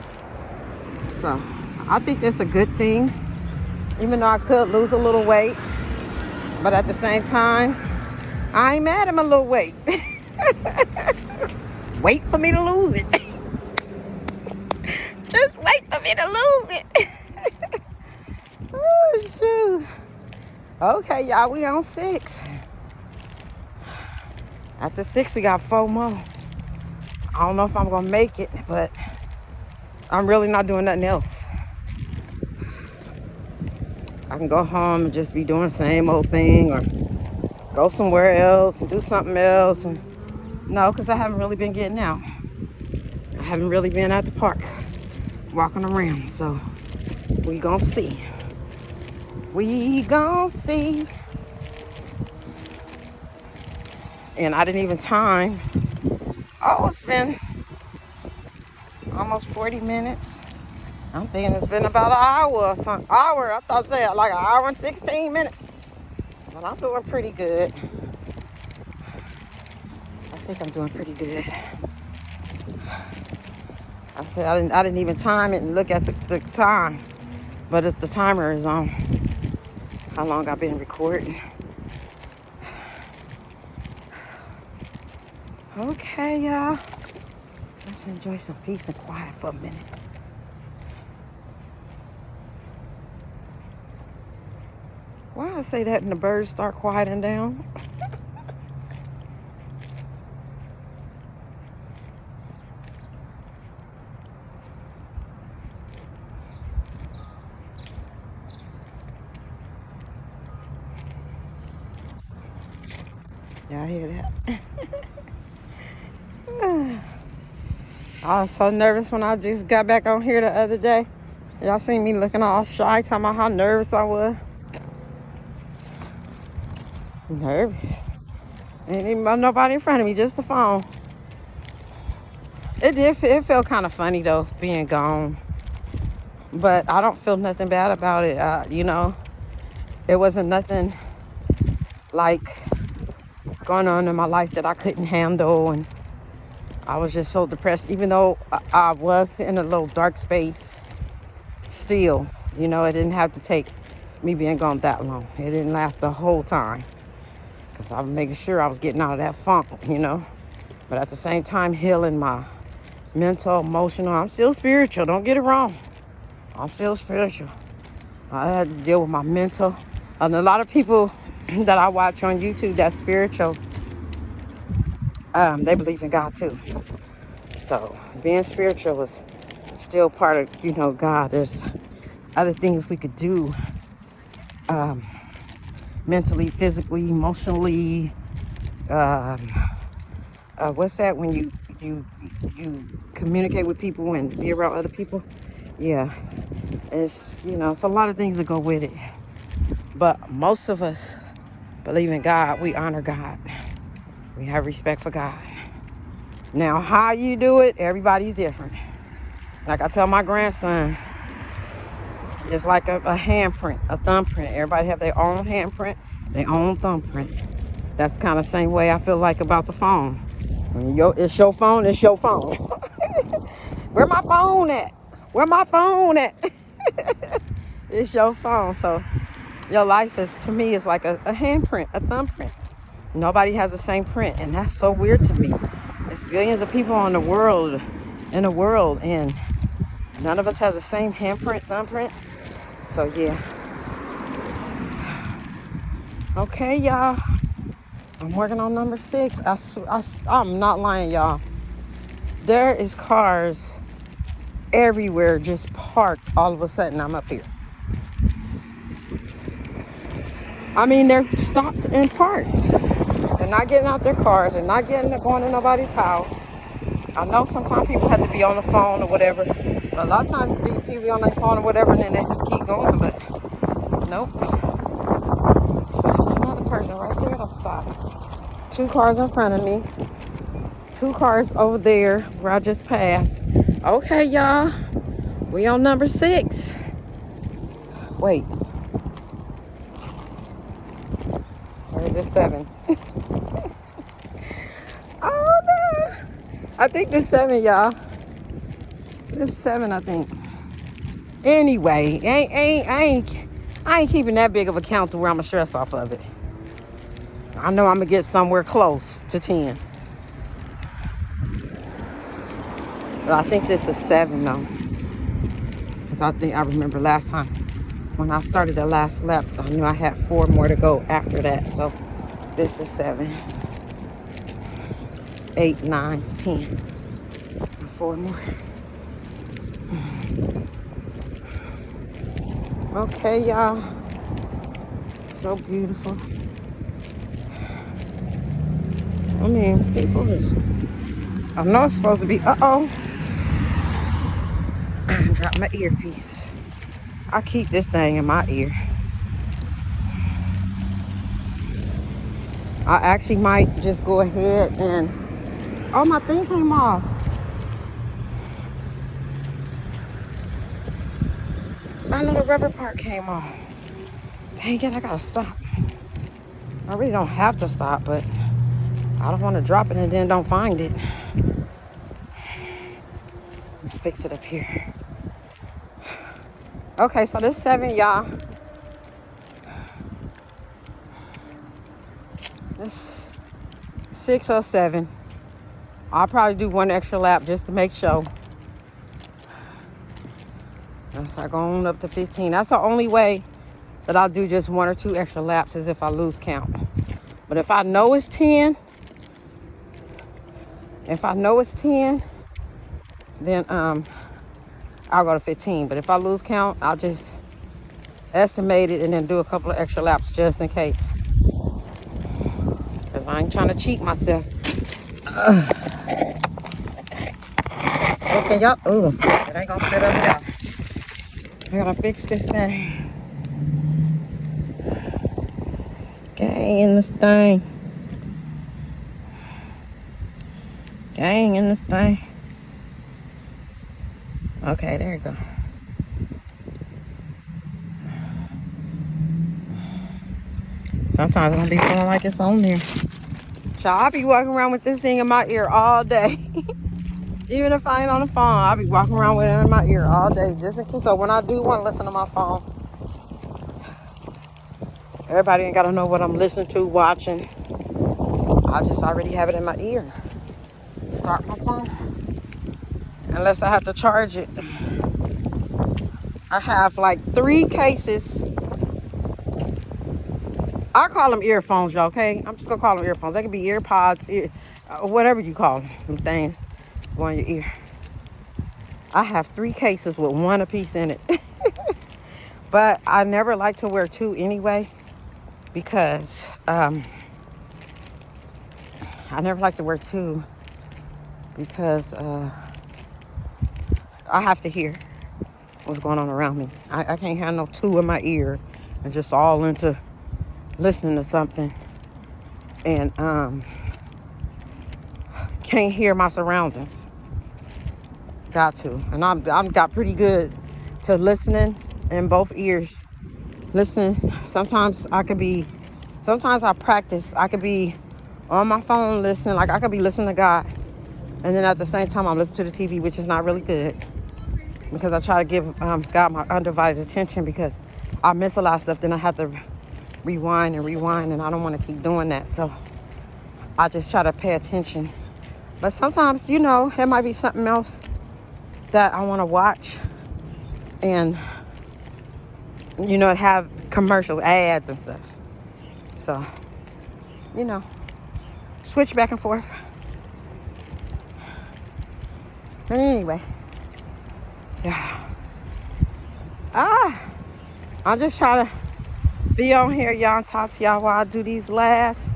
So I think that's a good thing, even though I could lose a little weight, but at the same time, I ain't mad at my little weight. Wait for me to lose it. Just wait for me to lose it. Oh, shoot. Okay, y'all, we on 6. After 6, we got 4 more. I don't know if I'm gonna make it, but I'm really not doing nothing else. I can go home and just be doing the same old thing, or go somewhere else and do something else. And no, because I haven't really been getting out. I haven't really been at the park walking around. So we gonna see. We gonna see. And I didn't even time. Oh, it's been almost 40 minutes. I'm thinking it's been about an hour or something. Hour, I thought it said like an hour and 16 minutes. But I'm doing pretty good. I think I'm doing pretty good. I said I didn't even time it and look at the time. But the timer is on. How long I've been recording. Okay, y'all. Let's enjoy some peace and quiet for a minute. Why I say that and the birds start quieting down? Y'all hear that? I was so nervous when I just got back on here the other day. Y'all seen me looking all shy, talking about how nervous I was. Nervous. Ain't even nobody in front of me, just the phone. It felt kind of funny though, being gone. But I don't feel nothing bad about it. It wasn't nothing like going on in my life that I couldn't handle, and I was just so depressed. Even though I was in a little dark space, still, you know, it didn't have to take me being gone that long. It didn't last the whole time, because I was making sure I was getting out of that funk, you know. But at the same time, healing my mental, emotional. I'm still spiritual. Don't get it wrong. I'm still spiritual. I had to deal with my mental. And a lot of people that I watch on YouTube that's spiritual, they believe in God too. So being spiritual was still part of, you know, God. There's other things we could do, mentally, physically, emotionally. What's that when you communicate with people and be around other people? Yeah, it's, you know, it's a lot of things that go with it. But most of us believe in God. We honor God. We have respect for God. Now, how you do it, everybody's different. Like I tell my grandson, it's like a handprint, a thumbprint. Everybody have their own handprint, their own thumbprint. That's kind of the same way I feel like about the phone. When it's your phone, it's your phone. Where my phone at? Where my phone at? It's your phone. So your life is, to me, is like a handprint, a thumbprint. Nobody has the same print, and that's so weird to me. It's billions of people in the world, and none of us has the same handprint, thumbprint. So yeah. Okay, y'all. I'm working on number 6. I'm not lying, y'all. There is cars everywhere just parked. All of a sudden, I'm up here. I mean, they're stopped and parked. They're not getting out their cars. They're not going to nobody's house. I know sometimes people have to be on the phone or whatever. But a lot of times people be on their phone or whatever, and then they just keep going. But nope. There's another person right there on the side. 2 cars in front of me. 2 cars over there where I just passed. Okay, y'all. We on number 6. Wait. Or is it 7? Oh, no. I think this 7, y'all. This 7, I think. Anyway, I ain't keeping that big of a count to where I'm going to stress off of it. I know I'm going to get somewhere close to 10. But I think this is 7, though. Because I remember last time when I started the last lap, I knew I had 4 more to go after that. So this is 7, 8, 9, 10. 4 more. Okay, y'all. So beautiful. I mean, people is... I know it's supposed to be... Uh-oh. Drop my earpiece. I keep this thing in my ear. I actually might just go ahead and... Oh, my thing came off. My little rubber part came off. Dang it, I gotta stop. I really don't have to stop, but I don't want to drop it and then don't find it. Fix it up here. Okay, so this 7, y'all. This 6 or 7. I'll probably do 1 extra lap just to make sure. Once I go on up to 15. That's the only way that I'll do just 1 or 2 extra laps, is if I lose count. But if I know it's 10, then I'll go to 15. But if I lose count, I'll just estimate it and then do a couple of extra laps just in case. Because I ain't trying to cheat myself. Okay, y'all. Ooh, it ain't gonna sit up, y'all. I gotta fix this thing. Gang in this thing. Gang in this thing. Okay, there you go. Sometimes I don't be feeling like it's on there. So I'll be walking around with this thing in my ear all day. Even if I ain't on the phone, I'll be walking around with it in my ear all day, just in case. So when I do want to listen to my phone, everybody ain't got to know what I'm listening to, watching. I just already have it in my ear. Start my phone. Unless I have to charge it. I have like 3 cases. I call them earphones, y'all, okay? I'm just going to call them earphones. They can be ear pods, whatever you call them things go in your ear. I have 3 cases with 1 apiece in it. But I never like to wear 2 anyway because I never like to wear 2 because I have to hear what's going on around me. I can't have no 2 in my ear and just all into listening to something and can't hear my surroundings. Got to. And I'm got pretty good to listening in both ears. Listening. Sometimes I practice. I could be on my phone listening. Like I could be listening to God. And then at the same time I'm listening to the TV, which is not really good. Because I try to give God my undivided attention because I miss a lot of stuff. Then I have to rewind and I don't want to keep doing that. So I just try to pay attention. But sometimes, it might be something else that I want to watch and, have commercial ads and stuff. So, switch back and forth. But anyway, yeah. I'm just trying to be on here, y'all, and talk to y'all while I do these last.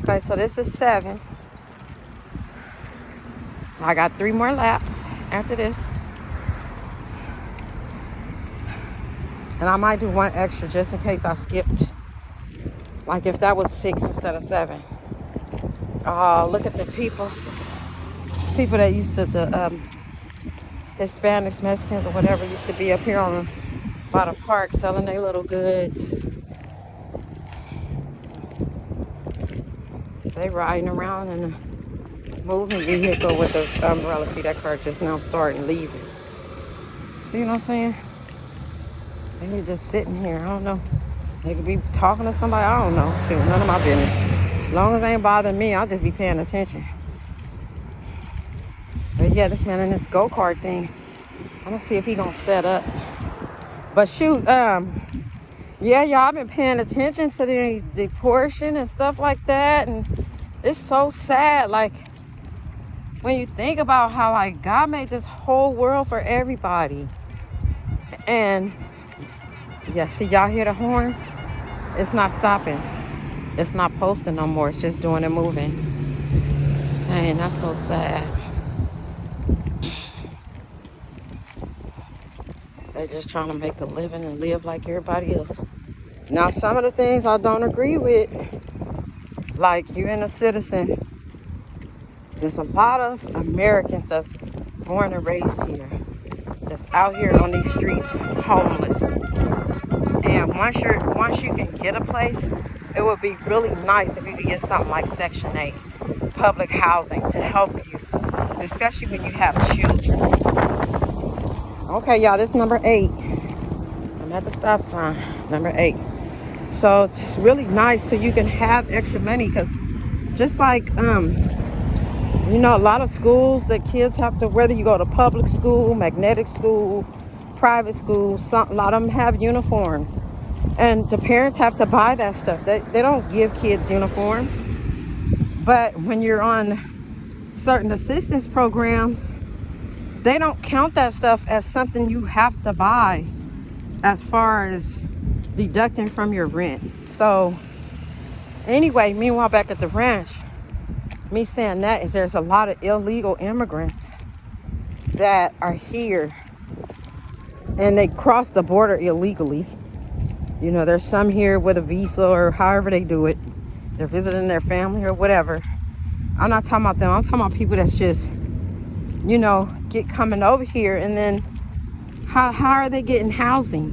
Okay, so this is 7. I got 3 more laps after this. And I might do 1 extra just in case I skipped. Like if that was 6 instead of 7. Oh, look at the people. People that used to, the Hispanics, Mexicans, or whatever, used to be up here by the park selling their little goods. They riding around in a moving vehicle with the umbrella. See, that car just now starting leaving. See what I'm saying? They just sitting here. I don't know. They could be talking to somebody. I don't know. Shoot, none of my business. As long as they ain't bothering me, I'll just be paying attention. But yeah, this man in this go-kart thing. I'm gonna see if he gonna set up. But shoot, yeah, y'all, I've been paying attention to the portion and stuff like that, and it's so sad. Like when you think about how like God made this whole world for everybody, and yeah, see, y'all hear the horn? It's not stopping. It's not posting no more. It's just doing it moving. Dang, that's so sad. They're just trying to make a living and live like everybody else. Now, some of the things I don't agree with, like you're a citizen. There's a lot of Americans that's born and raised here, that's out here on these streets homeless. And once you can get a place, it would be really nice if you could get something like Section 8, public housing, to help you, especially when you have children. Okay, y'all, this is number 8. I'm at the stop sign, number 8. So it's just really nice so you can have extra money, because just like, a lot of schools that kids have to, whether you go to public school, magnetic school, private school, a lot of them have uniforms. And the parents have to buy that stuff. They don't give kids uniforms. But when you're on certain assistance programs, they don't count that stuff as something you have to buy as far as deducting from your rent. So anyway, meanwhile, back at the ranch, me saying that is there's a lot of illegal immigrants that are here and they cross the border illegally. There's some here with a visa or however they do it. They're visiting their family or whatever. I'm not talking about them. I'm talking about people that's just, get coming over here, and then how are they getting housing?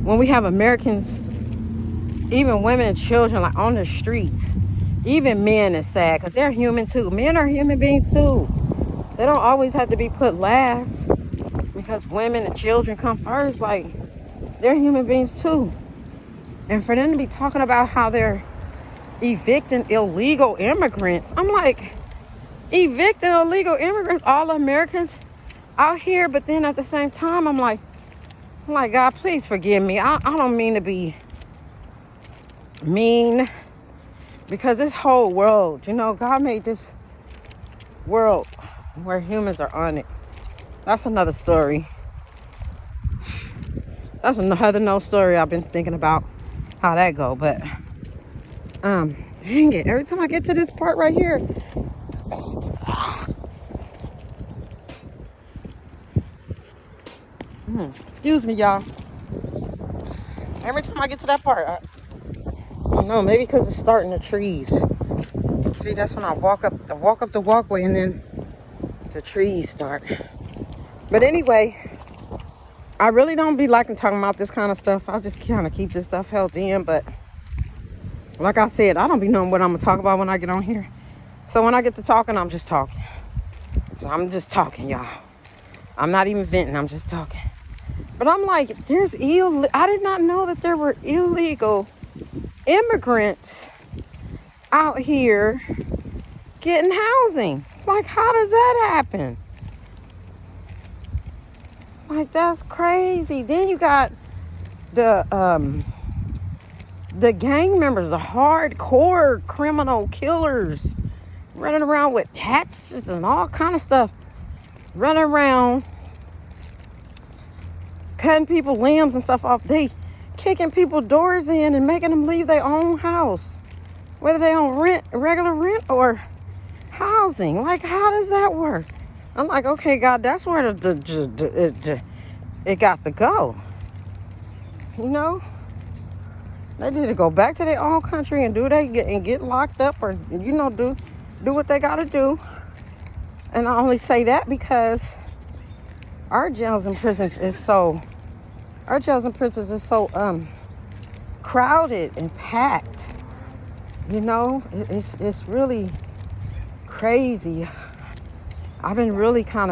When we have Americans, even women and children, like on the streets, Even men is sad because they're human too. Men are human beings too. They don't always have to be put last because women and children come first. Like, they're human beings too. And for them to be talking about how they're evicting illegal immigrants, I'm like, evicting illegal immigrants, all Americans out here. But then at the same time, I'm like, God, please forgive me. I don't mean to be mean, because this whole world, God made this world where humans are on it. That's another story. That's another no story I've been thinking about how that go. But dang it, every time I get to this part right here, excuse me, y'all. Every time I get to that part, I don't know, maybe because it's starting the trees. See, that's when I walk up the walkway and then the trees start. But anyway, I really don't be liking talking about this kind of stuff. I just kind of keep this stuff held in. But like I said, I don't be knowing what I'm going to talk about when I get on here. So when I get to talking, I'm just talking. So I'm just talking, y'all. I'm not even venting. I'm just talking. But I'm like, I did not know that there were illegal immigrants out here getting housing. Like, how does that happen? Like, that's crazy. Then you got the gang members, the hardcore criminal killers running around with hatchets and all kind of stuff, running around cutting people limbs and stuff off. They kicking people doors in and making them leave their own house, whether they on regular rent or housing. Like, how does that work? I'm like, okay, God, that's where it got to go. They need to go back to their own country and get locked up, or do what they got to do. And I only say that because our jails and prisons is so crowded and packed. It's really crazy. It's been really kind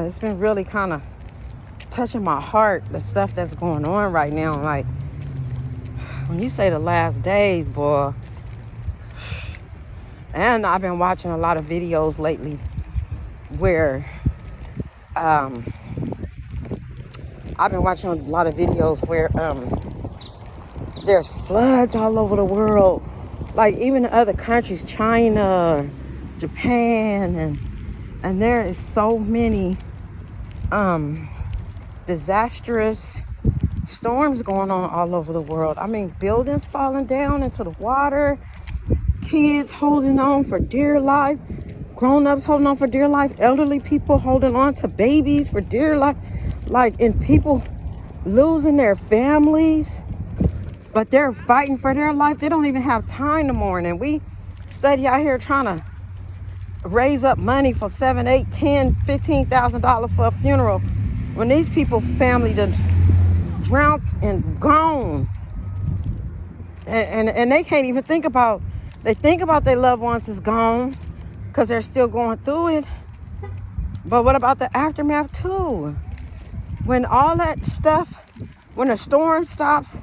of touching my heart, the stuff that's going on right now. Like, when you say the last days, boy. And I've been watching a lot of videos lately where there's floods all over the world. Like, even in other countries, China, Japan, and there is so many disastrous storms going on all over the world. I mean, buildings falling down into the water, kids holding on for dear life, grown-ups holding on for dear life, elderly people holding on to babies for dear life, and people losing their families, but they're fighting for their life. They don't even have time to mourn. And we study out here trying to raise up money for $7,000, $8,000, $10,000, $15,000 for a funeral, when these people's family done drowned and gone, and they can't even think about their loved ones is gone because they're still going through it. But what about the aftermath too? When all that stuff, when the storm stops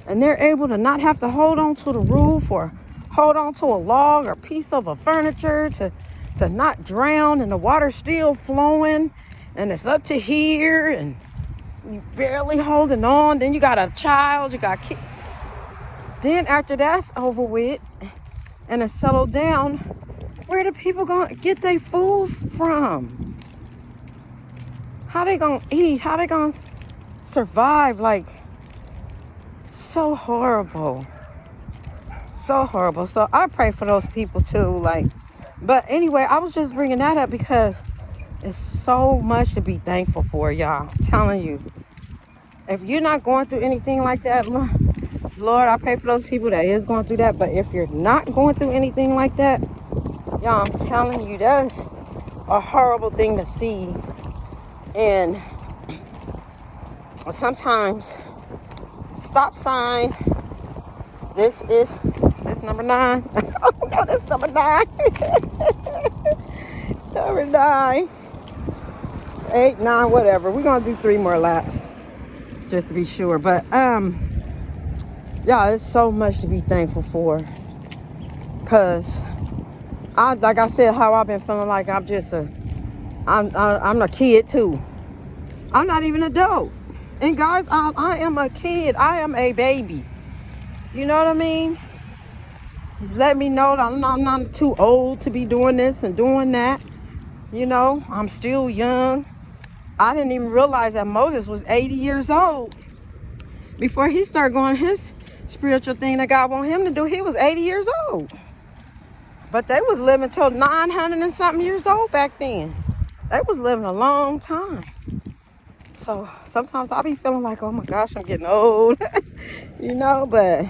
and they're able to not have to hold on to the roof or hold on to a log or piece of a furniture to not drown, and the water's still flowing and it's up to here and you barely holding on. Then you got a child, you got kids. Then after that's over with and it's settled down, where the people gonna get their food from? How they gonna eat? How they gonna survive? Like, so horrible. So horrible. So I pray for those people too. But anyway, I was just bringing that up because it's so much to be thankful for, y'all. I'm telling you. If you're not going through anything like that, Lord, I pray for those people that is going through that. But if you're not going through anything like that, y'all, I'm telling you, that's a horrible thing to see. And sometimes, stop sign. This number 9? Oh, no, that's number 9. Number 9. 8, 9, whatever. We're going to do 3 more laps just to be sure. But, yeah, it's so much to be thankful for. Because, like I said, how I've been feeling like I'm a kid too. I'm not even an adult. And guys, I am a kid. I am a baby. You know what I mean? Just let me know that I'm not too old to be doing this and doing that. You know, I'm still young. I didn't even realize that Moses was 80 years old. Before he started going his spiritual thing that God wanted him to do, he was 80 years old. But they was living till 900 and something years old back then. They was living a long time. So sometimes I'll be feeling like, oh my gosh, I'm getting old. You know, but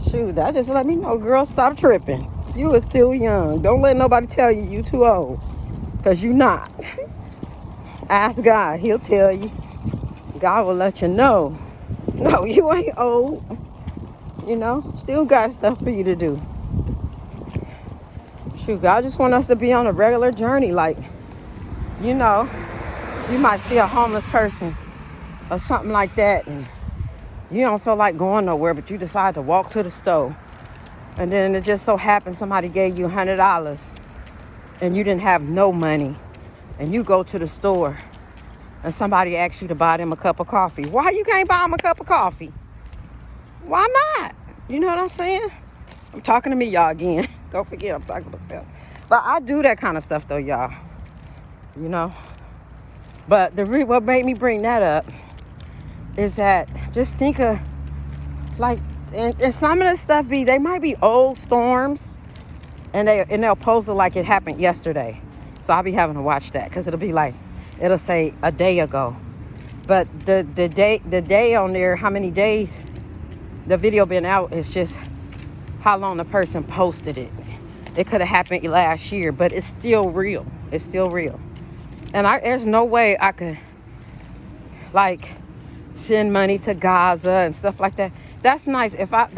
shoot, that just let me know, girl, stop tripping. You are still young. Don't let nobody tell you you too old. Because you not. Ask God. He'll tell you. God will let you know. No, you ain't old. You know, still got stuff for you to do. Shoot, God just want us to be on a regular journey. Like, you know, you might see a homeless person or something like that, and you don't feel like going nowhere, but you decide to walk to the store. And then it just so happens somebody gave you $100 and you didn't have no money. And you go to the store and somebody asks you to buy them a cup of coffee. Why you can't buy them a cup of coffee? Why not? You know what I'm saying? I'm talking to me, y'all, again. Don't forget, I'm talking to myself. But I do that kind of stuff, though, y'all. You know? But what made me bring that up is that just think of, like, and some of the stuff they might be old storms, and they'll pose it like it happened yesterday. So I'll be having to watch that, because it'll say a day ago. But the day on there, how many days the video been out, is just how long the person posted it. It could have happened last year, but it's still real. It's still real. And there's no way I could, like, send money to Gaza and stuff like that. That's nice. If I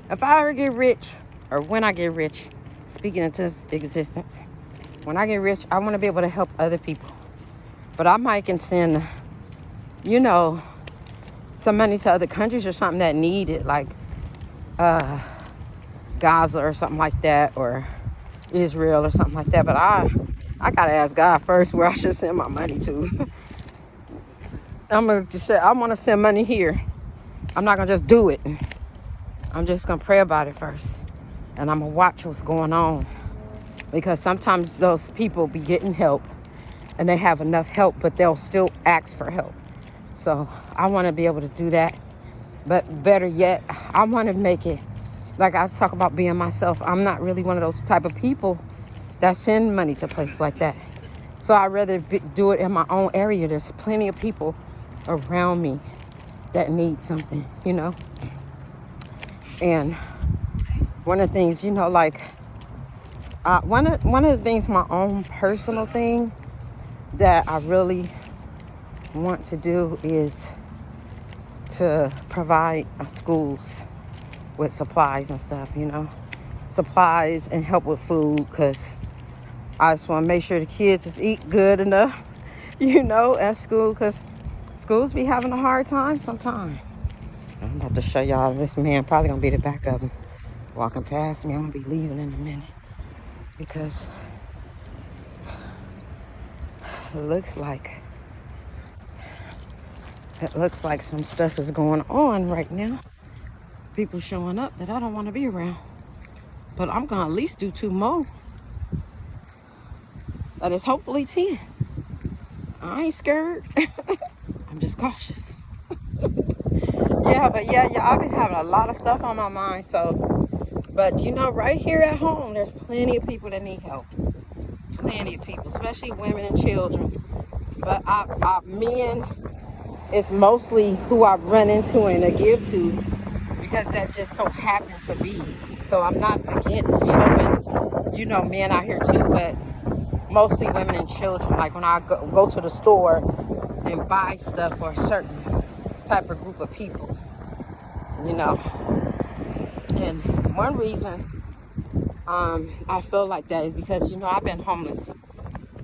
ever get rich, or when I get rich, speaking into existence, when I get rich, I want to be able to help other people. But I might can send, you know, some money to other countries or something that need it, like Gaza or something like that, or Israel or something like that. But I gotta ask God first where I should send my money to. I want to send money here. I'm not gonna just do it. I'm just gonna pray about it first, and I'm gonna watch what's going on, because sometimes those people be getting help and they have enough help, but they'll still ask for help. So I want to be able to do that. But better yet, I want to make it, like I talk about being myself. I'm not really one of those type of people that send money to places like that. So I'd rather do it in my own area. There's plenty of people around me that need something, you know. And one of the things, you know, like one of the things, my own personal thing that I really want to do is to provide schools with supplies and stuff, you know, supplies and help with food, because I just want to make sure the kids is eat good enough, you know, at school, because schools be having a hard time sometimes. I'm about to show y'all this man, probably gonna be the back of him walking past me. I'm gonna be leaving in a minute, because it looks like some stuff is going on right now. People showing up that I don't want to be around. But I'm going to at least do 2 more. That is hopefully 10. I ain't scared. I'm just cautious. Yeah, I've been having a lot of stuff on my mind. But you know, right here at home, there's plenty of people that need help. Plenty of people, especially women and children. But men, it's mostly who I run into and I give to, because that just so happened to be. So I'm not against helping, you know, men out here too, but mostly women and children. Like when I go to the store and buy stuff for a certain type of group of people, you know. And one reason I feel like that is because, I've been homeless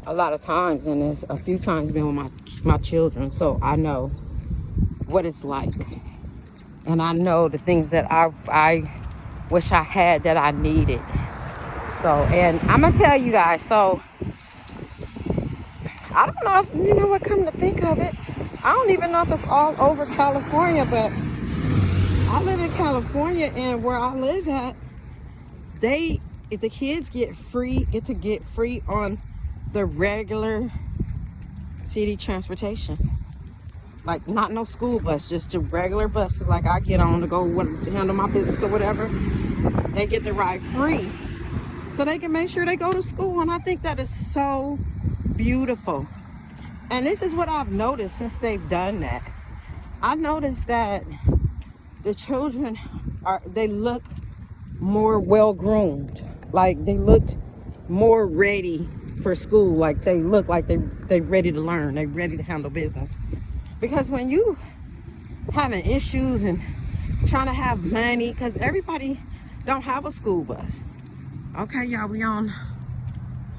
a lot of times, and it's a few times been with my children, so I know what it's like, and I know the things that I wish I had that I needed. So, and I'm gonna tell you guys, so I don't know if what, come to think of it, I don't even know if it's all over California, but I live in California, and where I live at, if the kids get to get free on the regular city transportation. Like, not no school bus, just the regular buses like I get on to go handle my business or whatever. They get to ride free so they can make sure they go to school. And I think that is so beautiful. And this is what I've noticed since they've done that. I noticed that the children they look more well-groomed. Like, they looked more ready for school. Like, they look like they ready to learn. They ready to handle business. Because when you having issues and trying to have money, because everybody don't have a school bus. Okay, y'all, we on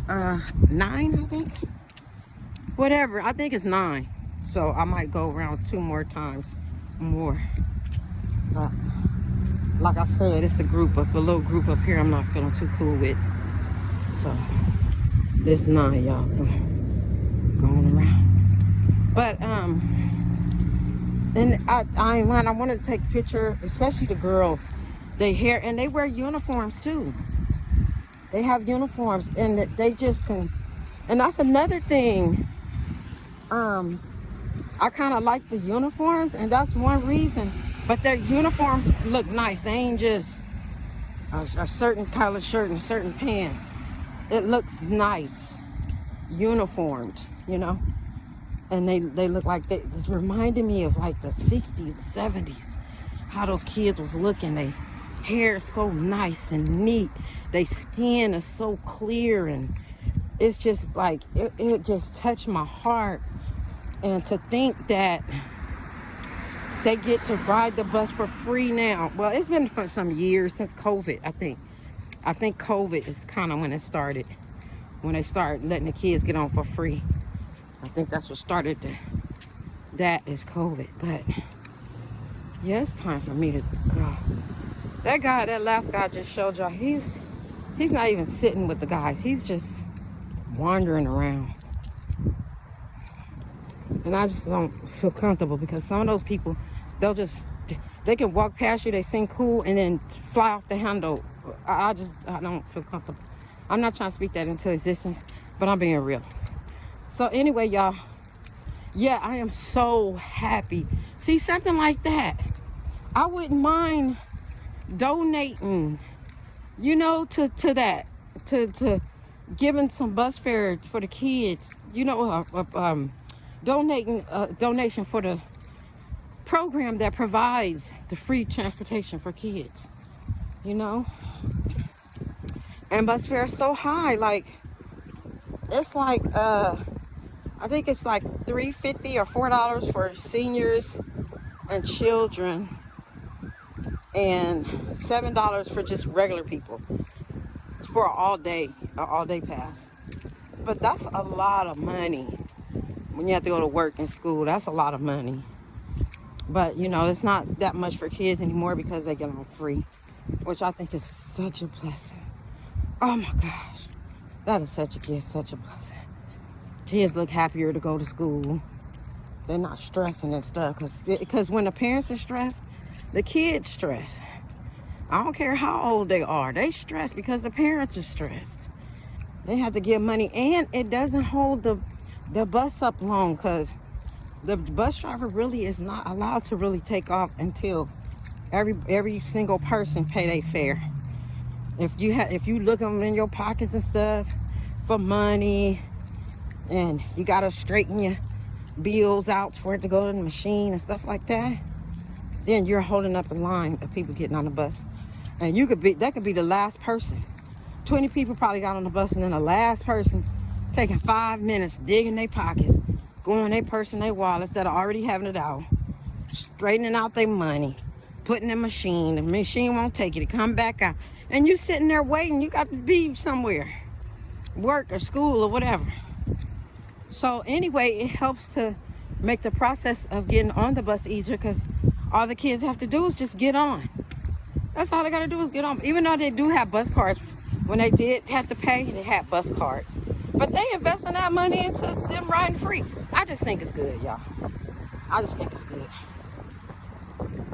9, I think. Whatever, I think it's 9. So I might go around 2 more times more. But like I said, it's a little group up here I'm not feeling too cool with. So this 9, y'all, going around. But and I wanted to take a picture, especially the girls. They wear uniforms too. They have uniforms, and they just can. And that's another thing. I kind of like the uniforms, and that's one reason. But their uniforms look nice. They ain't just a certain color shirt and certain pants. It looks nice, uniformed, And they look like it's reminding me of like the 60s, 70s, how those kids was looking. They hair is so nice and neat. They skin is so clear, and it's just like, it just touched my heart. And to think that they get to ride the bus for free now. Well, it's been for some years, since COVID, I think. I think COVID is kind of when it started. When they started letting the kids get on for free. I think that's what started that is COVID. But yeah, it's time for me to go. That last guy I just showed y'all, he's not even sitting with the guys. He's just wandering around. And I just don't feel comfortable, because some of those people, they can walk past you, they seem cool, and then fly off the handle. I don't feel comfortable. I'm not trying to speak that into existence, but I'm being real. So anyway, y'all, yeah, I am so happy. See, something like that, I wouldn't mind donating, to that, to giving some bus fare for the kids, donating donation for the program that provides the free transportation for kids, And bus fare is so high, like, it's like I think it's like $3.50 or $4 for seniors and children, and $7 for just regular people for an all day pass. But that's a lot of money when you have to go to work and school. That's a lot of money. But it's not that much for kids anymore, because they get on free, which I think is such a blessing. Oh my gosh, that is such a gift, such a blessing. Kids look happier to go to school. They're not stressing and stuff, because when the parents are stressed, the kids stress. I don't care how old they are, they stress because the parents are stressed. They have to give money, and it doesn't hold the bus up long, because the bus driver really is not allowed to really take off until every single person pay their fare. If you look them in your pockets and stuff for money, and you gotta straighten your bills out for it to go to the machine and stuff like that, then you're holding up a line of people getting on the bus, and that could be the last person. 20 people probably got on the bus, and then the last person taking 5 minutes digging their pockets, going their purse and their wallets that are already having it out, straightening out their money, put in the machine. The machine won't take it. It come back out. And you sitting there waiting. You got to be somewhere. Work or school or whatever. So anyway, it helps to make the process of getting on the bus easier because all the kids have to do is just get on. That's all they got to do is get on. Even though they do have bus cards, when they did have to pay, they had bus cards. But they investing that money into them riding free. I just think it's good, y'all. I just think it's good.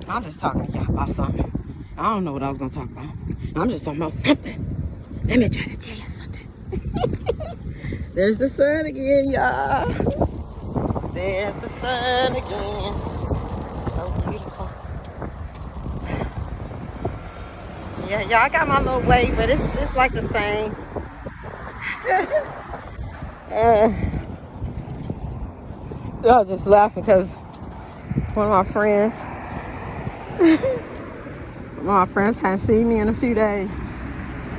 I'm just talking to y'all about something. I don't know what I was going to talk about. I'm just talking about something. Let me try to tell you something. There's the sun again, y'all. There's the sun again. So beautiful. Yeah, y'all, I got my little wave, but it's like the same. Y'all just laughing because one of my friends hadn't seen me in a few days.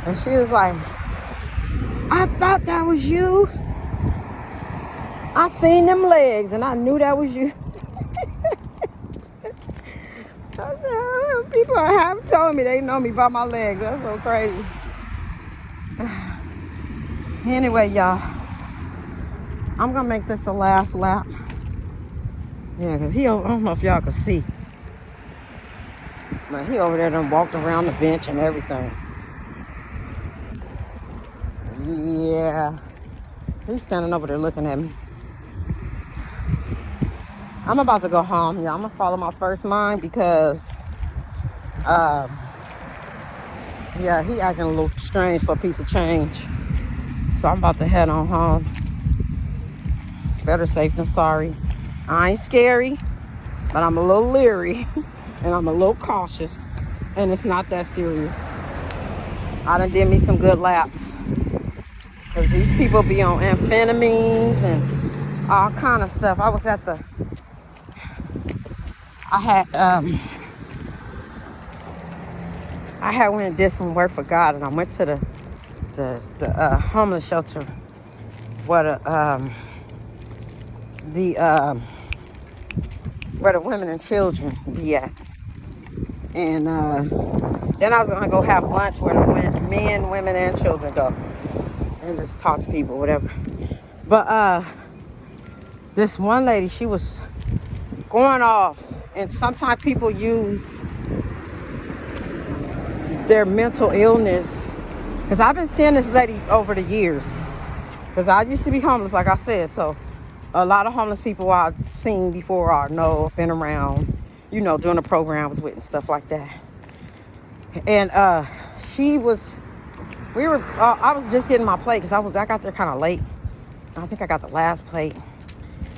And she was like, I thought that was you. I seen them legs and I knew that was you. I said, people have told me they know me by my legs. That's so crazy. Anyway, y'all, I'm gonna make this the last lap. Yeah, because I don't know if y'all can see. But he over there done walked around the bench and everything. Yeah. He's standing over there looking at me. I'm about to go home, y'all. I'm gonna follow my first mind because yeah, he acting a little strange for a piece of change. So I'm about to head on home. Better safe than sorry. I ain't scary, but I'm a little leery and I'm a little cautious, and it's not that serious. I done did me some good laps because these people be on amphetamines and all kind of stuff. I was at I had went and did some work for God, and I went to the homeless shelter where where the women and children be at. And then I was gonna go have lunch where the men, women, and children go, and just talk to people, whatever. But this one lady, she was going off, and sometimes people use their mental illness. Because I've been seeing this lady over the years. Because I used to be homeless, like I said. So a lot of homeless people I've seen before or know, been around, doing the programs with and stuff like that. And I was just getting my plate because I got there kind of late. I think I got the last plate.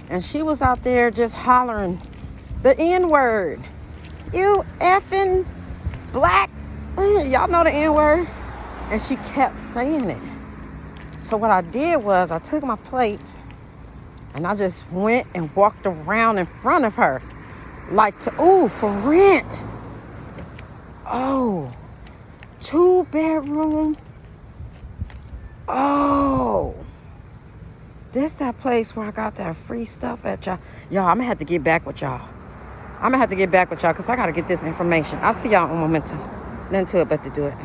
And she was out there just hollering the N-word. You effing black. Y'all know the N-word. And she kept saying it. So what I did was I took my plate and I just went and walked around in front of her. Like, for rent. Oh, 2-bedroom. Oh, this that place where I got that free stuff at y'all. Y'all, I'm going to have to get back with y'all. Because I got to get this information. I'll see y'all in a momentum. Nothing to it but to do it.